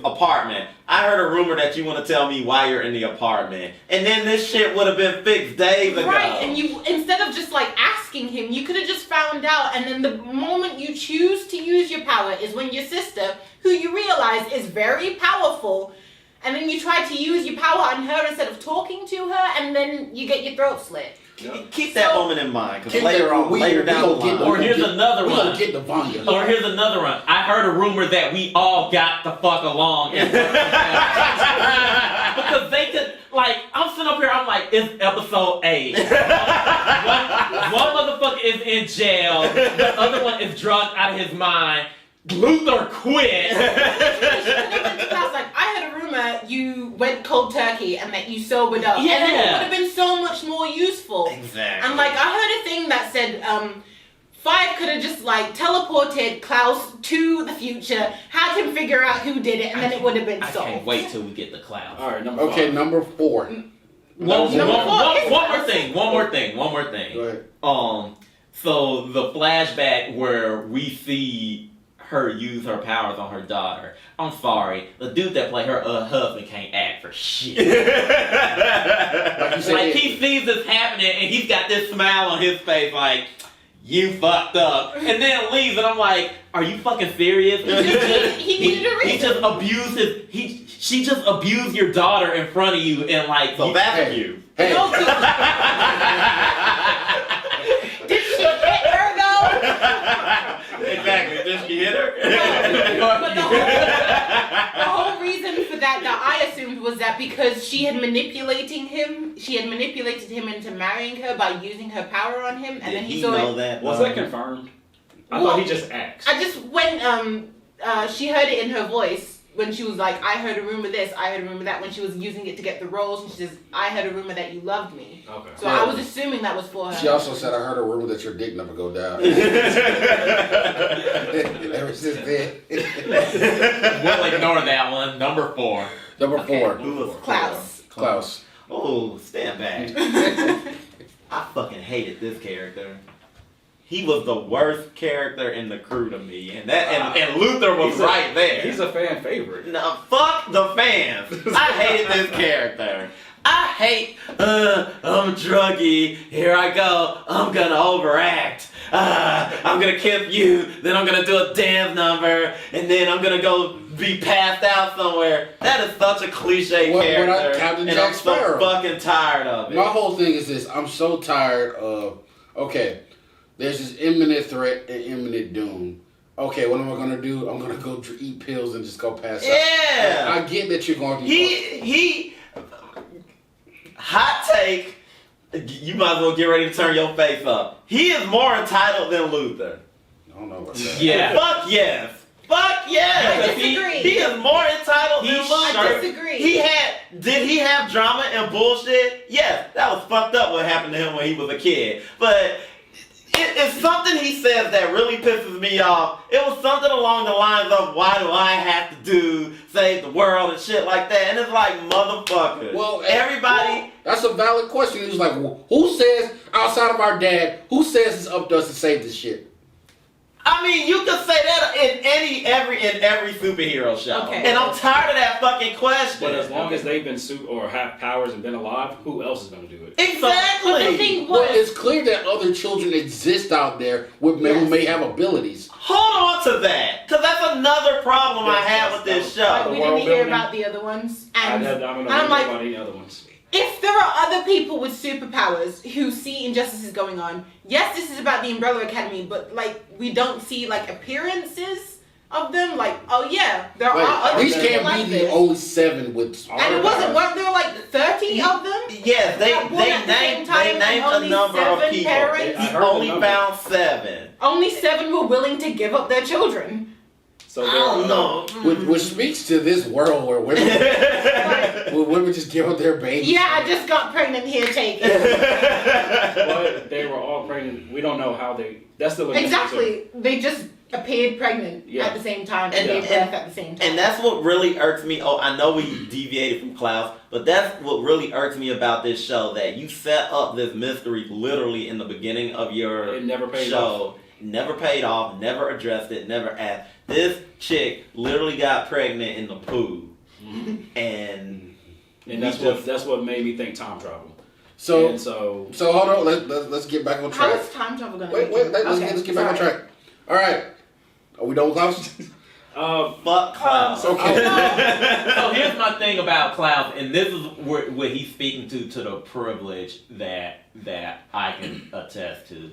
apartment. I heard a rumor that you want to tell me why you're in the apartment, and then this shit would have been fixed days ago. Right, and you, instead of just like asking him, you could have just found out, and then the moment you choose to use your power is when your sister, who you realize is very powerful, and then you try to use your power on her instead of talking to her, and then you get your throat slit. Keep that moment in mind, because later down the line. Or here's another We one. gonna get the Vanya. Or here's another one. I heard a rumor that we all got the fuck along. Because they could, like, I'm sitting up here, I'm like, it's episode 8. One motherfucker is in jail, the other one is drugged out of his mind. Luther quit. I was like, I had a rumor you went cold turkey and that you sobered up. Yeah. And then it would have been so much more useful. Exactly. And like, I heard a thing that said, 5 could have just like teleported Klaus to the future, had him figure out who did it, and then it would have been I solved. can't wait till we get the cloud. All right, number Okay, 5. number 4. One Number more thing. Go ahead. So the flashback where we see her use her powers on her daughter. I'm sorry, the dude that played her husband can't act for shit. Like you said, Like he sees this happening and he's got this smile on his face, like you fucked up, and then leaves, and I'm like, are you fucking serious? He needed a reason. He just abused she just abused your daughter in front of you, and like So that's Hey. you. Hey, No, did she hit her though? Exactly. Did she hit her? But the whole reason for that I assumed was that because she had manipulated him into marrying her by using her power on him, and Did then he he saw know it. that? Was that confirmed? I thought he just asked. I just when she heard it in her voice when she was like, I heard a rumor this, I heard a rumor that, when she was using it to get the roles, and she says, I heard a rumor that you loved me. Okay. So I was assuming that was for her. she also said, I heard a rumor that your dick never go down. Ever since then. we'll ignore that one. Number 4. Number Okay. 4. Who was Klaus. Klaus. Oh, stand back. I fucking hated this character. He was the worst character in the crew to me, and Luther was right there. He's a fan favorite. No, fuck the fans. I hated this character. I hate, I'm druggy, here I go, I'm gonna overact. I'm gonna kiss you, then I'm gonna do a dance number, and then I'm gonna go be passed out somewhere. That is such a cliche character, Captain and Jack I'm so Sparrow. fucking tired of it. My whole thing is this. I'm so tired of, okay, there's this imminent threat and imminent doom. Okay, what am I going to do? I'm going to go eat pills and just go pass out. Yeah. I get that you're going to He, hot take, you might as well get ready to turn your face up. He is more entitled than Luther. I don't know about that. Yeah. Fuck yes. Fuck yes. I disagree. He is more entitled than He Luther. I disagree. Did he have drama and bullshit? Yes, that was fucked up what happened to him when he was a kid. But it's something he says that really pisses me off. It was something along the lines of, why do I have to save the world and shit like that? And it's like, motherfucker. Well, everybody... That's a valid question. He was like, who says, outside of our dad, who says it's up to us to save this shit? I mean, you could say that in every superhero show. Okay. And I'm tired of that fucking question. But as long as they've been or have powers and been alive, who else is going to do it? Exactly. But the thing Well, was, it's clear that other children exist out there who may have abilities. Hold on to that, because that's another problem I have with this like, show. we world didn't hear building. about the other ones, I and don't know I'm like, about any other ones. if there are other people with superpowers who see injustices going on, yes, this is about the Umbrella Academy, but like we don't see like appearances of them. Like, oh yeah, there Like, are other these people can't like be the this. only 7 with. And it weren't there like 30 of them? Yes, they That born at the same named time and a only number of 7 people. parents? I He heard the only number. found 7. Only 7 were willing to give up their children. So I don't know. Which speaks to this world where women, where women just give up their babies. Yeah, I just got pregnant, here, take it. But they were all pregnant. We don't know how they. That's the Exactly. They just appeared pregnant Yeah. at the same time And- and gave birth at the same time. And that's what really irks me. Oh, I know we deviated from Klaus, but that's what really irks me about this show, that you set up this mystery literally in the beginning of your It never paid show. Never paid off, never addressed it, never asked. This chick literally got pregnant in the pool. And that's what made me think time travel. So And so hold on. Let's get back on How track. is time travel going to Wait. Let's get back on track. All right. Are we done with Klaus? fuck Klaus. Okay. So here's my thing about Klaus, and this is what he's speaking to the privilege that I can attest to.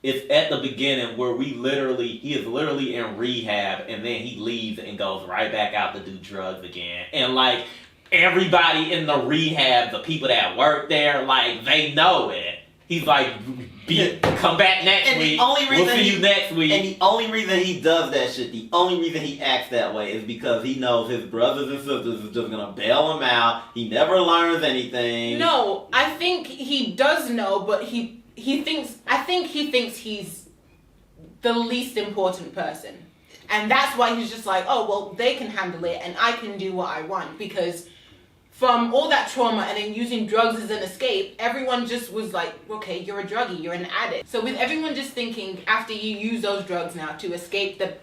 It's at the beginning where he is literally in rehab, and then he leaves and goes right back out to do drugs again. And like everybody in the rehab, the people that work there, like they know it. He's like, come back next And the week. only reason We'll see he- you next week. And the only reason he does that shit, the only reason he acts that way is because he knows his brothers and sisters is just gonna bail him out. He never learns anything. No, I think he does know, but I think he thinks he's the least important person. And that's why he's just like, oh, well, they can handle it and I can do what I want. Because from all that trauma and then using drugs as an escape, everyone just was like, okay, you're a druggie, you're an addict. So with everyone just thinking after you use those drugs now to escape the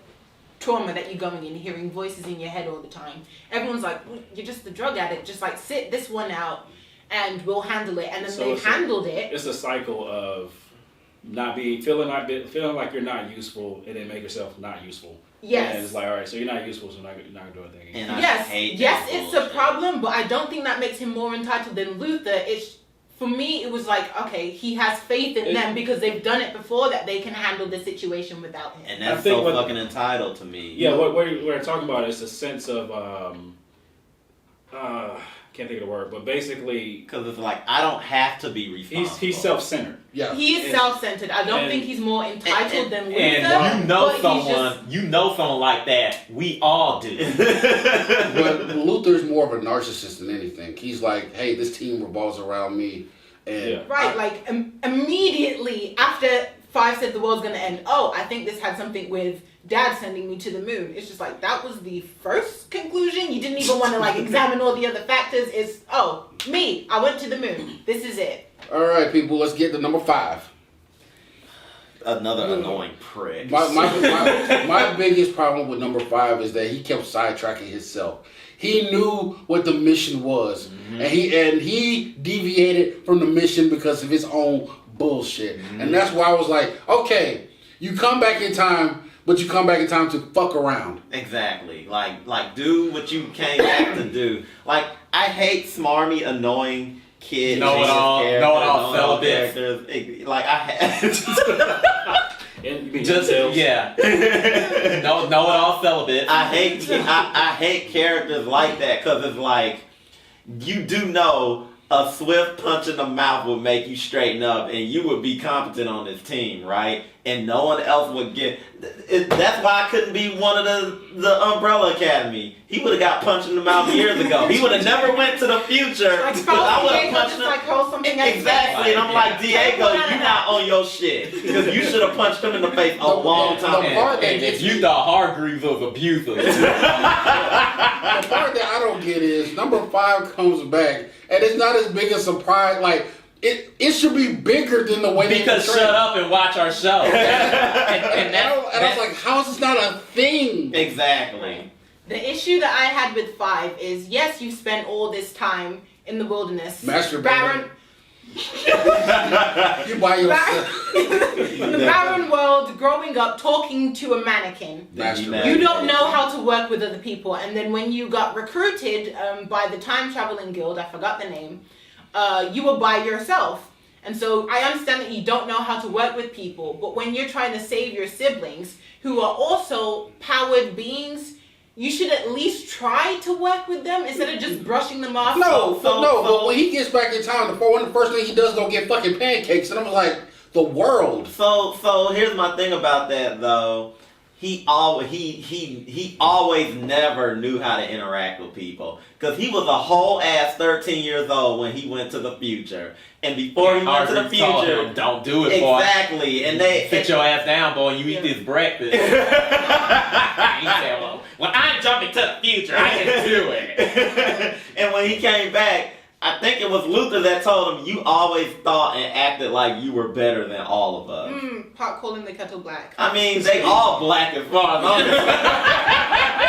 trauma that you're going in, hearing voices in your head all the time, everyone's like, well, you're just a drug addict, just like sit this one out and we'll handle it. And then So they've it's handled it. it's a cycle of feeling like you're not useful, and then make yourself not useful. Yes. And it's like, all right, so you're not useful, so you're not gonna do anything. And I Yes, hate yes, that it's bullshit. a problem, but I don't think that makes him more entitled than Luther. It's for me, it was like, okay, he has faith in them because they've done it before, that they can handle the situation without him. And I that's think so what- fucking entitled to me. Yeah, what we're talking about is a sense of can't think of the word, but basically Because it's like, I don't have to be responsible. he's self-centered. Yeah. He is And- self-centered. I don't and- think he's more entitled than Luther. And you know but he's just- someone like that. We all do. But Luther's more of a narcissist than anything. He's like, hey, this team revolves around me. And Yeah. Right, like immediately after 5 said the world's gonna end, oh, I think this had something with Dad sending me to the moon. It's just like, that was the first conclusion. You didn't even want to like examine all the other factors. It's, oh, me, I went to the moon. This is it. all right, people, let's get to number 5. Another annoying prick. My biggest problem with number 5 is that he kept sidetracking himself. He knew what the mission was, and he deviated from the mission because of his own bullshit. And that's why I was like, okay, you come back in time, but you come back in time to fuck around. Exactly. Like do what you came back to do. Like, I hate smarmy, annoying kids. Know-it-all celibate. characters. Like, I And you mean Just themselves. yeah. Know it all celibate. I hate characters like that, because it's like, you do know a swift punch in the mouth would make you straighten up and you would be competent on this team, right? And no one else would get... That's why I couldn't be one of the Umbrella Academy. He would have got punched in the mouth years ago. He would have never went to the future. Like, 'cause Charles I would have Diego punched just him. like hurl something at his Exactly, and I'm like, Diego, you're not on your shit. Because you should have punched him in the face a long time The ago. part that And gets if you me- thought Hargreaves was abusive, The part that I don't get is number 5 comes back, and it's not as big a surprise. Like, it should be bigger than the way because they portray shut it. up and watch our show. And I was like, how is this not a thing? Exactly. The issue that I had with 5 is, yes, you spent all this time in the wilderness. Masturbating. Barren, You by yourself. in the barren world, growing up, talking to a mannequin. Masturbate. You don't know how to work with other people. And then when you got recruited by the time traveling guild, I forgot the name, you were by yourself. And so I understand that you don't know how to work with people, but when you're trying to save your siblings, who are also powered beings, you should at least try to work with them instead of just brushing them off. But when he gets back in town, one of the first things he does is go get fucking pancakes, and I was like, the world. So here's my thing about that though. He always never knew how to interact with people because he was a whole ass 13 years old when he went to the future, and before he went to the future, don't do it, boy. Exactly, and they sit your ass down, boy. And you eat this breakfast. He said, "Well, when I'm jumping to the future, I can do it." And when he came back, I think it was Luther that told him, "You always thought and acted like you were better than all of us." Pot calling the kettle black. I mean, they all black as far as I'm concerned.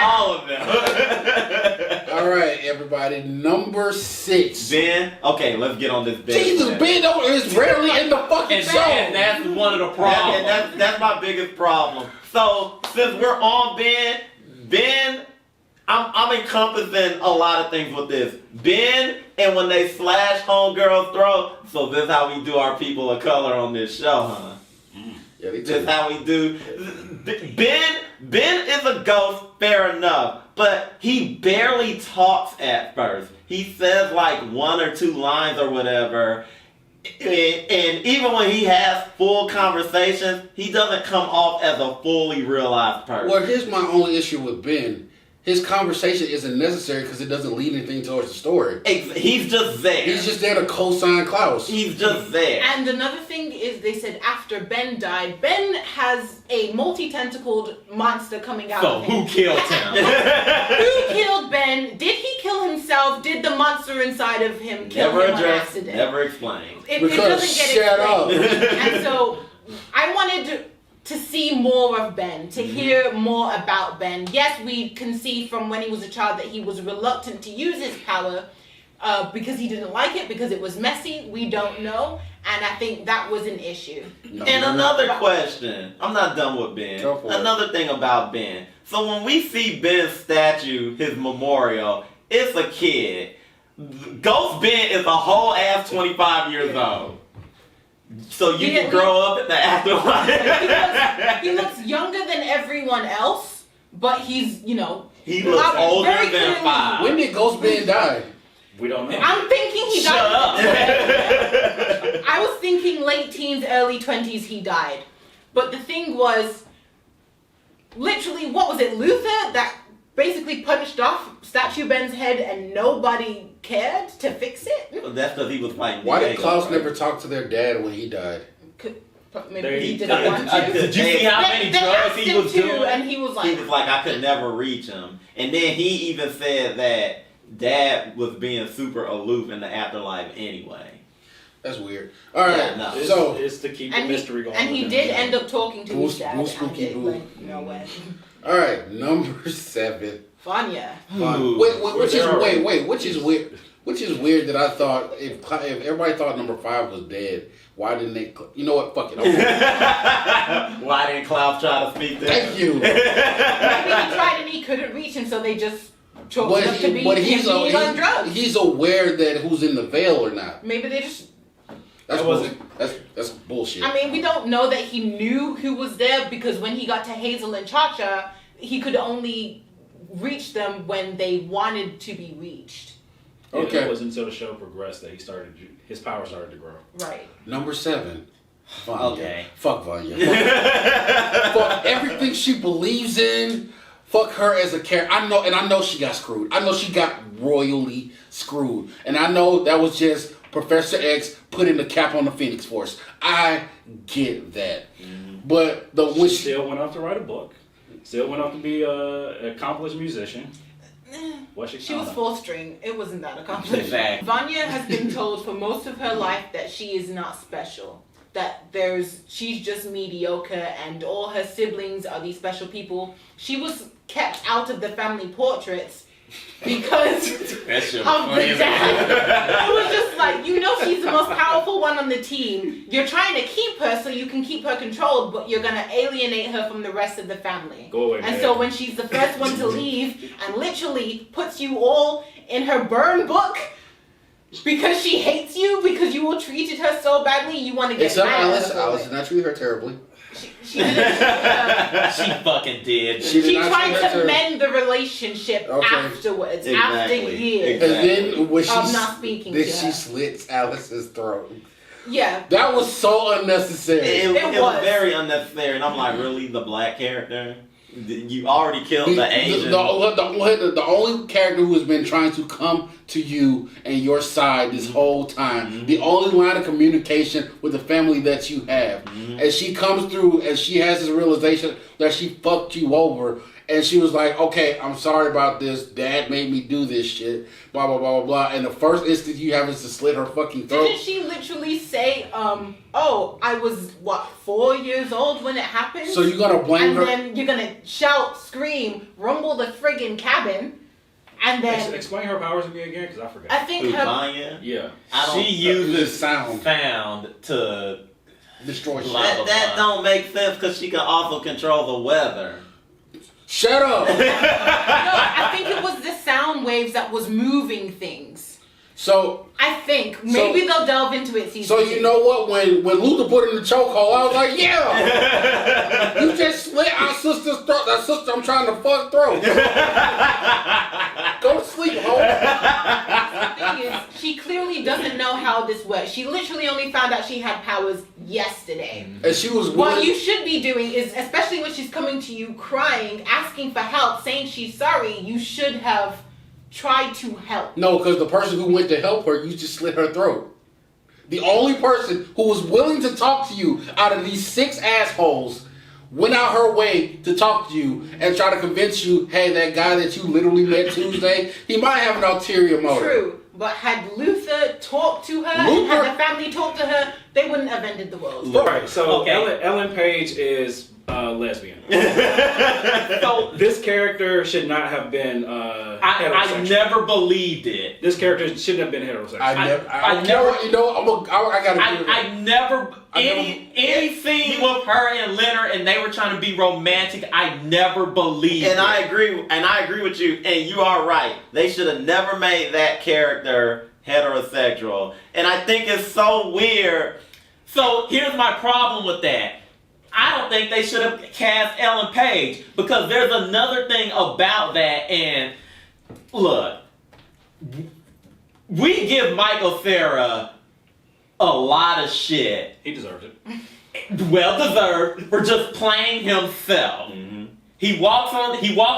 All of them. All right, everybody. Number 6. Ben. Okay, let's get on this Ben. Jesus, Ben is rarely in the fucking show. And that's one of the problems. That's my biggest problem. So since we're on Ben, I'm encompassing a lot of things with this. Ben, and when they slash homegirl's throat, so this is how we do our people of color on this show, huh? Yeah, they This do. is how we do. Ben is a ghost, fair enough, but he barely talks at first. He says like 1 or 2 lines or whatever. And even when he has full conversations, he doesn't come off as a fully realized person. Well, here's my only issue with Ben. His conversation isn't necessary because it doesn't lead anything towards the story. He's just there. He's just there to co-sign Klaus. He's just there. And another thing is, they said after Ben died, Ben has a multi-tentacled monster coming out So of him. who killed him? Who killed Ben? Did he kill himself? Did the monster inside of him kill Never him on addressed, accident? never explained. It Because doesn't get shut up. explained. And so I wanted to see more of Ben, to hear more about Ben. Yes, we can see from when he was a child that he was reluctant to use his power because he didn't like it, because it was messy. We don't know. And I think that was an issue. And another question. I'm not done with Ben. Go for it. Another thing about Ben. So when we see Ben's statue, his memorial, it's a kid. Ghost Ben is a whole ass 25 years old. So you can grow up in the afterlife. He looks younger than everyone else, but he's, He looks older very than clearly. 5. When did Ghost Ben die? We don't know. I'm thinking he Shut died. up. I was thinking late teens, early 20s he died. But the thing was, literally, what was it, Luther that basically punched off Statue Ben's head and nobody cared to fix it? That's because he was fighting. Why did Diego, Klaus right? never talk to their dad when he died? Maybe he didn't want to. Did you see how many They drugs asked he him was to, doing? and he was like, He was like, I could never reach him. And then he even said that Dad was being super aloof in the afterlife anyway. That's weird. All right, Yeah, no. so It's to keep the and mystery going. he with did him. end up talking to his dad. Boo, and spooky, it boo. went nowhere. all right, number 7. Vanya. Ooh. Which is weird. Which is weird that I thought if everybody thought number 5 was dead, why didn't they? You know what? Fuck it. Why didn't Klaus try to speak to him? Thank you. Maybe he tried and he couldn't reach him, so they just chose him to be him being on drugs. He's aware that who's in the veil or not. Maybe they just. That's That wasn't- that's bullshit. I mean, we don't know that he knew who was there because when he got to Hazel and Cha-Cha, he could only reach them when they wanted to be reached. Okay. It wasn't until the show progressed that his power started to grow. Right. Number 7. Vanya. Okay. Fuck Vanya. Fuck everything she believes in. Fuck her as a character. I know she got screwed. I know she got royally screwed. And I know that was just Professor X putting the cap on the Phoenix Force. I get that. But when she Still went off to write a book. Still went off to be an accomplished musician. She was 4th string. It wasn't that accomplished. Exactly. Vanya has been told for most of her life that she is not special. That she's just mediocre and all her siblings are these special people. She was kept out of the family portraits because That shit of was funny the as dad. It was just like, she's the most powerful one on the team. You're trying to keep her so you can keep her controlled, but you're going to alienate her from the rest of the family. Go away, And man. so when she's the first one to leave and literally puts you all in her burn book, Because she hates you, because you all treated her so badly, you want to get Except mad at Alice. her. Alice did not treat her terribly. She didn't. She fucking did. She did She not tried treat her to terribly. mend the relationship Okay. afterwards, Exactly. after years And then when of not speaking then to she her. slits Alice's throat. Yeah. That was so unnecessary. It was was. very unnecessary, and I'm like, really, the black character? You already killed the Asian. The only character who has been trying to come to you and your side this whole time, the only line of communication with the family that you have, and she comes through and she has this realization that she fucked you over, and she was like, okay, I'm sorry about this, Dad made me do this shit, blah blah blah blah blah, and the first instant you have is to slit her fucking throat. Didn't she literally say, oh, I was, 4 years old when it happened? So you're gonna blame and her? then you're gonna shout, scream, rumble the friggin' cabin, and then Explain her powers to me again, because I forgot. I think Who, her... Maya? Yeah. I don't, She uses sound to destroy shit. Blah, blah, that blah. don't make sense because she can also control the weather. Shut up. No, I think it was the sound waves that was moving things. So I think. Maybe they'll delve into it season So 2. you know what? When Luther put in the chokehold, I was like, "Yeah, you just slit our sister's throat. That sister I'm trying to fuck throat. Go to sleep, hoe." The thing is, she clearly doesn't know how this works. She literally only found out she had powers yesterday. And she was What willing. you should be doing is, especially when she's coming to you crying, asking for help, saying she's sorry, you should have tried to help. No, because the person who went to help her, you just slit her throat. The only person who was willing to talk to you out of these 6 assholes went out her way to talk to you and try to convince you, hey, that guy that you literally met Tuesday, he might have an ulterior motive. True, but had Luther talked to her, and had the family talked to her, they wouldn't have ended the world. All right, so Okay. Ellen Page is lesbian. So This character should not have been I heterosexual. never believed it. This character shouldn't have been heterosexual. I You know, I gotta agree with I never any scene with her and Leonard and they were trying to be romantic. I never believed. And it. I agree with you, and you are right. They should have never made that character heterosexual. And I think it's so weird. So here's my problem with that. I don't think they should have cast Ellen Page because there's another thing about that. And look, we give Michael Cera a lot of shit, He deserved it. well deserved, for just playing himself. Mm-hmm. He walks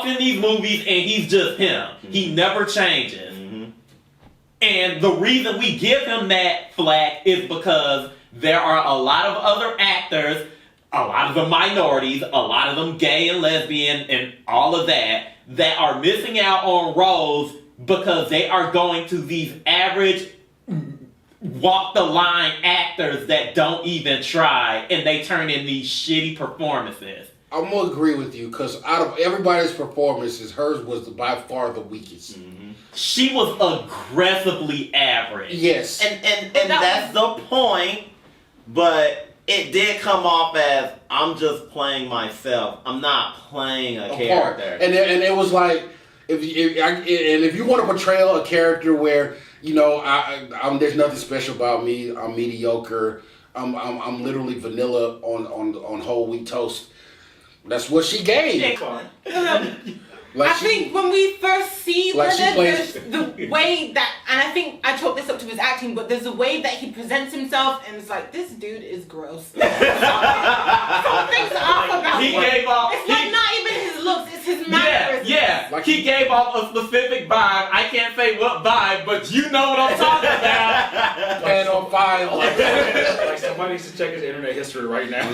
in these movies and he's just him. He never changes. Mm-hmm. And the reason we give him that flack is because there are a lot of other actors, a lot of them minorities, a lot of them gay and lesbian and all of that are missing out on roles because they are going to these average walk the line actors that don't even try and they turn in these shitty performances. I'm gonna agree with you because out of everybody's performances, hers was by far the weakest. Mm-hmm. She was aggressively average. Yes, And But that's the point, but it did come off as I'm just playing myself. I'm not playing a apart. character. And it was like if you want to portray a character where I'm there's nothing special about me. I'm mediocre. I'm literally vanilla on whole wheat toast. That's what she gave. Like I think when we first see Like she Leonard, plays- there's the way that, and I think I chalk this up to his acting, but there's a way that he presents himself, and it's like, this dude is gross. Something's off about He him. gave off. It's like not even his looks, it's his mannerisms. Yeah. Like He gave off a specific vibe. I can't say what vibe, but you know what I'm talking about. pedophile. Like somebody needs to check his internet history right now.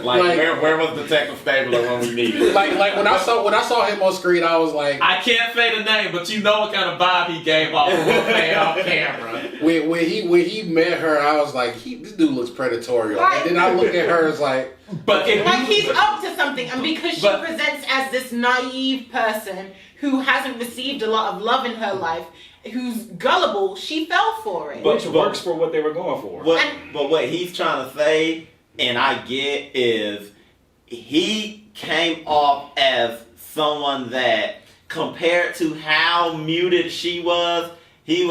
Like- where was Detective Stabler when we needed it? like when I saw him on screen, I was like, I can't say the name, but you know what kind of vibe he gave off. We'll say off camera. when he met her, I was like, this dude looks predatory. Right. And then I looked at her as like, But if Like you, he's up to something, and because she But- presents as this naive person who hasn't received a lot of love in her life, who's gullible, she fell for it. Which works for what they were going for. But what he's trying to say, and I get, is he came off as someone that, compared to how muted she was, he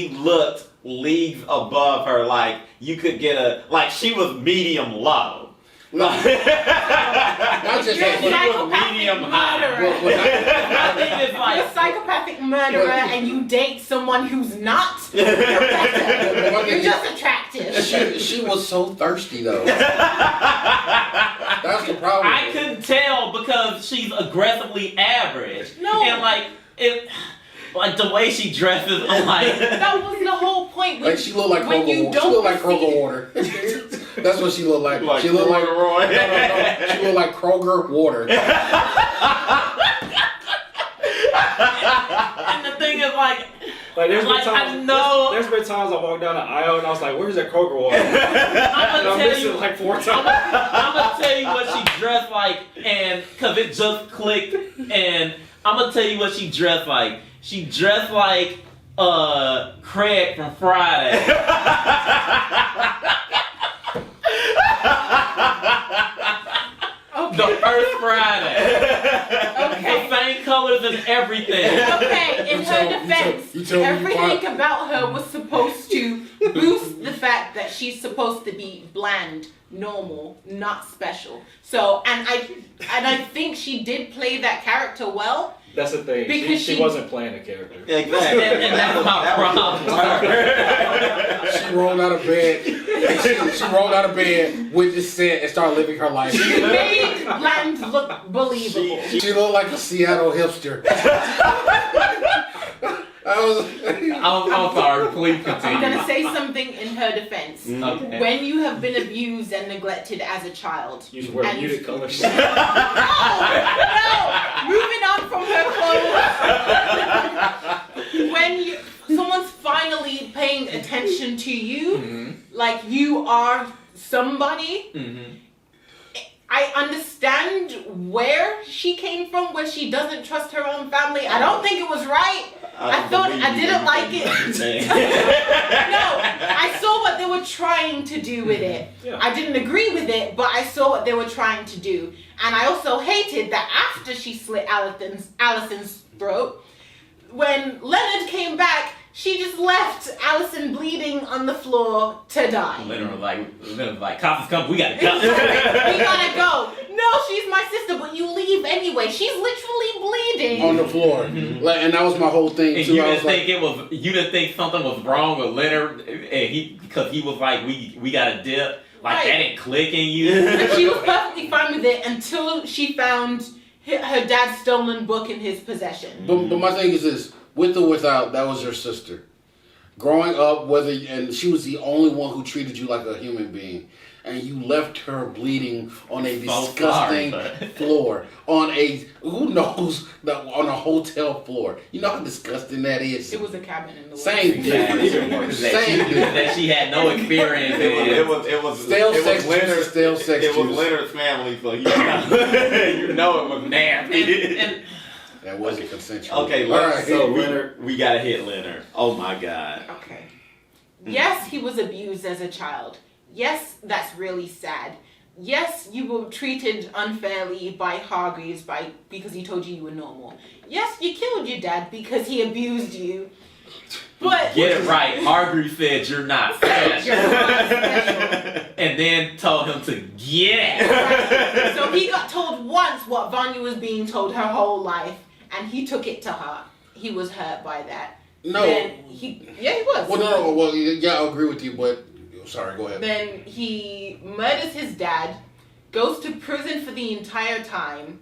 looked leagues above her. Like you could get she was medium low. Not just You're a that, but psychopathic medium high. murderer. I think it's You're a like psychopathic murderer and you date someone who's not. You're better. You're just attractive. she was so thirsty though. That's the problem. I couldn't tell because she's aggressively average. No. And like the way she dresses, I'm like, That was the whole point. Like she looked like when you Kroger water. She don't looked like perceive- Kroger water. That's what she looked like. She looked like Roy. No. She looked like Kroger water. and the thing is Like there's Like, been I times, know- there's been times I walked down the aisle and I was like, "Where's that Kroger water?" And I'm I gonna missed tell it you, like 4 times. I'm gonna tell you what she dressed like, and cause it just clicked, and I'm gonna tell you what she dressed like. She dressed like Craig from Friday. The first Friday. Okay. The same colors and everything. Okay, in You her tell- defense, you tell me you everything find- about her was supposed to boost the fact that she's supposed to be bland, normal, not special. So, and I think she did play that character well. That's the thing. Because She she- wasn't playing a character. Exactly. And that's my problem. She rolled out of bed. She rolled out of bed with this set and started living her life. She made bland look believable. She looked like a Seattle hipster. I'm sorry, please I'm continue. gonna say something in her defense. Okay. When you have been abused and neglected as a child. You should wear And- muted colors. No! Moving on from her clothes. When someone's finally paying attention to you, like you are somebody, I understand where she came from, where she doesn't trust her own family. I don't think it was right. I didn't like it. No, I saw what they were trying to do with it. Yeah. I didn't agree with it, but I saw what they were trying to do. And I also hated that after she slit Allison's throat, when Leonard came back, she just left Allison bleeding on the floor to die. Literally like, cops come, we gotta go. We gotta go. No, she's my sister, but you leave anyway. She's literally bleeding. On the floor. Like, and that was my whole thing And too. you I didn't was think you didn't think something was wrong with Leonard, and because he was like, we gotta dip, like Right. that didn't click in you. And she was perfectly fine with it until she found her dad's stolen book in his possession. But my thing is this: with or without, that was your sister. Growing up, and she was the only one who treated you like a human being, and you left her bleeding on a So disgusting sorry, floor, on a on a hotel floor. You know how disgusting that is. It was a cabin in the woods. Same difference. Even worse. Same difference. That she had no experience It was Stale sex juice is stale sex It was juice. Leonard's family, so you know it was nasty. and That wasn't consensual. Okay, all right. So we Leonard- gotta hit Leonard. Oh my god. Okay. Yes, he was abused as a child. Yes, that's really sad. Yes, you were treated unfairly by Hargreaves because he told you were normal. Yes, you killed your dad because he abused you. But get it right. Hargreaves said you're not special, you're not special. and then told him to get it. Right. So he got told once what Vanya was being told her whole life, and he took it to heart. He was hurt by that. No. Then he was. Well, no. Well, yeah, I agree with you, but sorry. Go ahead. Then he murders his dad, goes to prison for the entire time,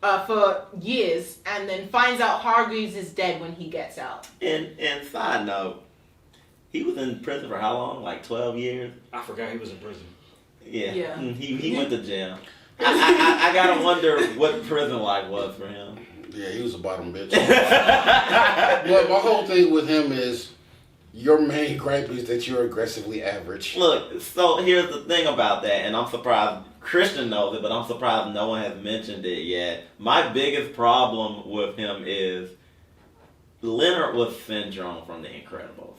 for years, and then finds out Hargreaves is dead when he gets out. And side note, he was in prison for how long? Like 12 years? I forgot he was in prison. Yeah. Yeah. He went to jail. I gotta wonder what prison life was for him. Yeah, he was a bottom bitch. But my whole thing with him is, your main gripe is that you're aggressively average. Look, so here's the thing about that, and I'm surprised Christian knows it, but I'm surprised no one has mentioned it yet. My biggest problem with him is Leonard was Syndrome from The Incredibles.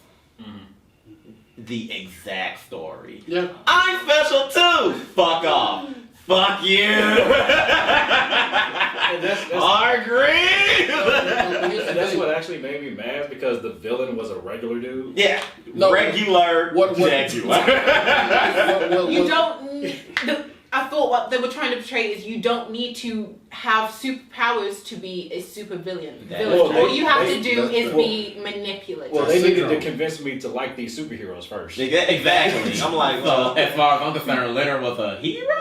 The exact story. Yeah. I'm special too! Fuck off. Fuck you! And that's Hargreaves! that's what actually made me mad? Because the villain was a regular dude. Yeah, No, regular what- Jaguar. You don't. I thought what they were trying to portray is you don't need to have superpowers to be a supervillain. Well, All you have they- to do is well- be manipulative. Well, they needed to Syndrome. convince me to like these superheroes first. Exactly. I'm like, So, well, as far as I'm concerned, Leonard was a hero?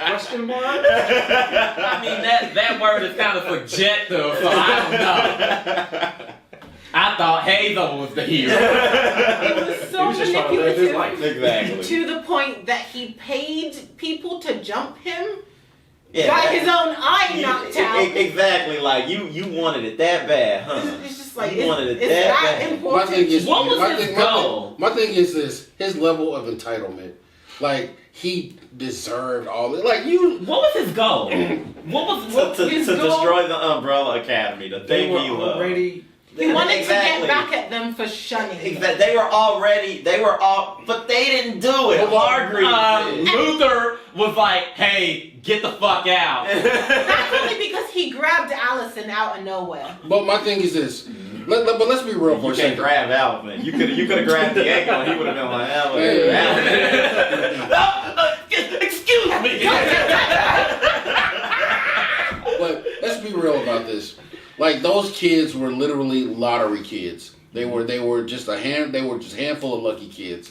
Question mark? I mean, that word is kind of subjective, so I don't know. I thought Hazel was the hero. It was He so was just trying to live his manipulative life. exactly. to the point that he paid people to jump him. Yeah, Got that- his own eye knocked out. Exactly. Like you wanted it that bad, huh? It's just like, You wanted it it's that that bad. important. My thing is, What was my his thing, goal? My thing is this: his level of entitlement. Like he deserved all this. Like you. What was his goal? To his goal- destroy the Umbrella Academy, the They thing were he loved. already. He wanted Exactly. to get back at them for shunning. Exactly. They were all, but they didn't do it. Hargreaves did. Luther was like, hey, get the fuck out. That's only because he grabbed Allison out of nowhere. But my thing is this. But let's be real for You a can't second. grab Elephant. You could have grabbed Diego and he would have been like, excuse me. But let's be real about this. Like those kids were literally lottery kids. They were just a handful of lucky kids.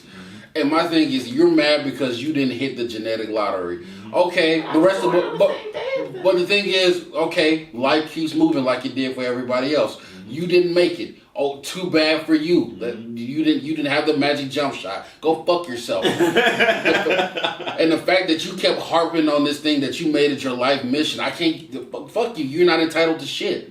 And my thing is, you're mad because you didn't hit the genetic lottery. Okay, the rest of but the thing is, okay, life keeps moving like it did for everybody else. You didn't make it. Oh, too bad for you. That you didn't have the magic jump shot. Go fuck yourself. And the fact that you kept harping on this thing that you made it your life mission, I can't. Fuck you. You're not entitled to shit.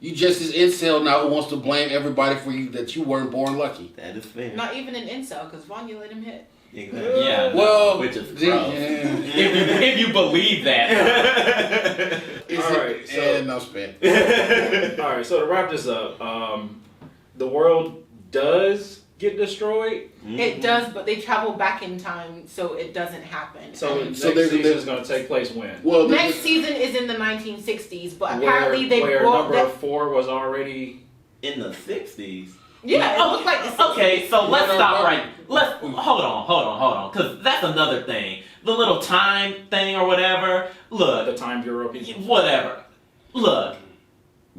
You just as incel now who wants to blame everybody for you that you weren't born lucky. That is fair. Not even an incel, because Vanya let him hit. Exactly. Yeah, Well, which is gross. yeah. If you believe that. Is All right, so- no spin. All right, so to wrap this up, the world does get destroyed. It does, but they travel back in time, so it doesn't happen. So And next there's- season is going to take place when? Well, next season is in the 1960s, but apparently they where brought number the... 4 was already. In the 60s. Yeah, it looks like the 60s. Okay, so let's No, stop no. right. Hold on, because that's another thing. The little time thing or whatever. The Look, Time Bureau people. whatever. Look,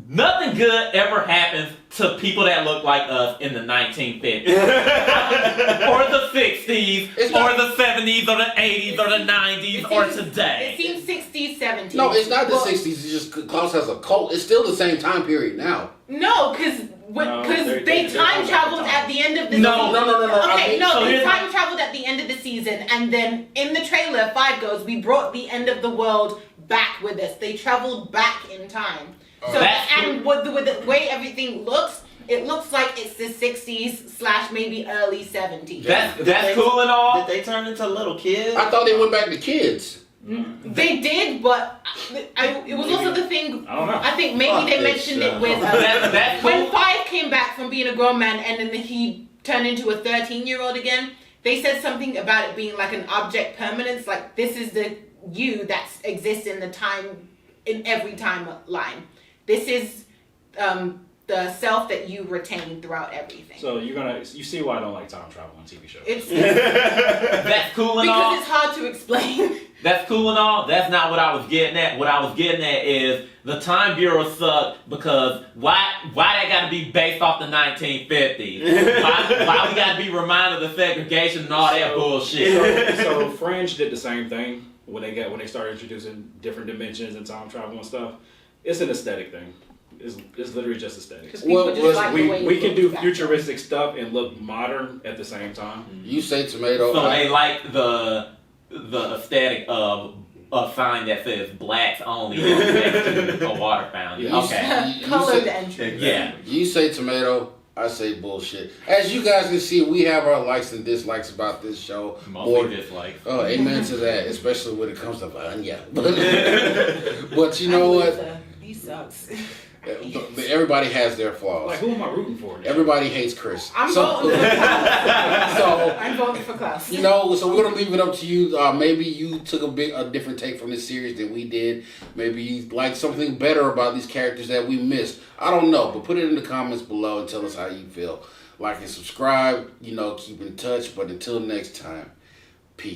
nothing good ever happens to people that look like us in the 1950s, or the 60s, It's or not- the 70s, or the 80s, or the 90s, or It today. seems 60s, 70s. no, it's not the Well, 60s. It's just Klaus has a cult. It's still the same time period now. No, because No, they they're time going traveled back in at the end of the No, season. no. I Okay, mean, no, so they here's- time traveled at the end of the season, and then in the trailer, 5 goes, we brought the end of the world back with us. They traveled back in time. So, That's and with the way everything looks, it looks like it's the 60s / maybe early 70s. That's cool and all. Did they turn into little kids? I thought they went back to kids. They did, but it was also the thing. I don't know. I think maybe Fuck they this mentioned it show. with That's when cool. 5 came back from being a grown man and then he turned into a 13-year-old again. They said something about it being like an object permanence, like this is the you that exists in the time in every timeline. This is the self that you retain throughout everything. So you see why I don't like time travel on TV shows. It's That's cool and all. because it's hard to explain. That's cool and all. That's not what I was getting at. What I was getting at is the Time Bureau sucked because why that got to be based off the 1950s? why we got to be reminded of segregation and all that bullshit? So Fringe did the same thing when they started introducing different dimensions and time travel and stuff. It's an aesthetic thing. It's literally just aesthetics. People Well, just like the way We it can do looks back then. futuristic stuff and look modern at the same time. You say tomato. So they like the aesthetic of a sign that says blacks only next to a water fountain. You Okay. you Colored say- entrance. Yeah. You say tomato. I say bullshit. As you guys can see, we have our likes and dislikes about this show. Mostly dislikes. Oh, amen to that, especially when it comes to Vanya. But you know what? He sucks. Everybody has their flaws. Like, who am I rooting for? Everybody hates Chris. I'm voting for Klaus. So I'm voting for Klaus. so we're gonna leave it up to you. Maybe you took a different take from this series than we did. Maybe you like something better about these characters that we missed. I don't know, but put it in the comments below and tell us how you feel. Like and subscribe. Keep in touch. But until next time.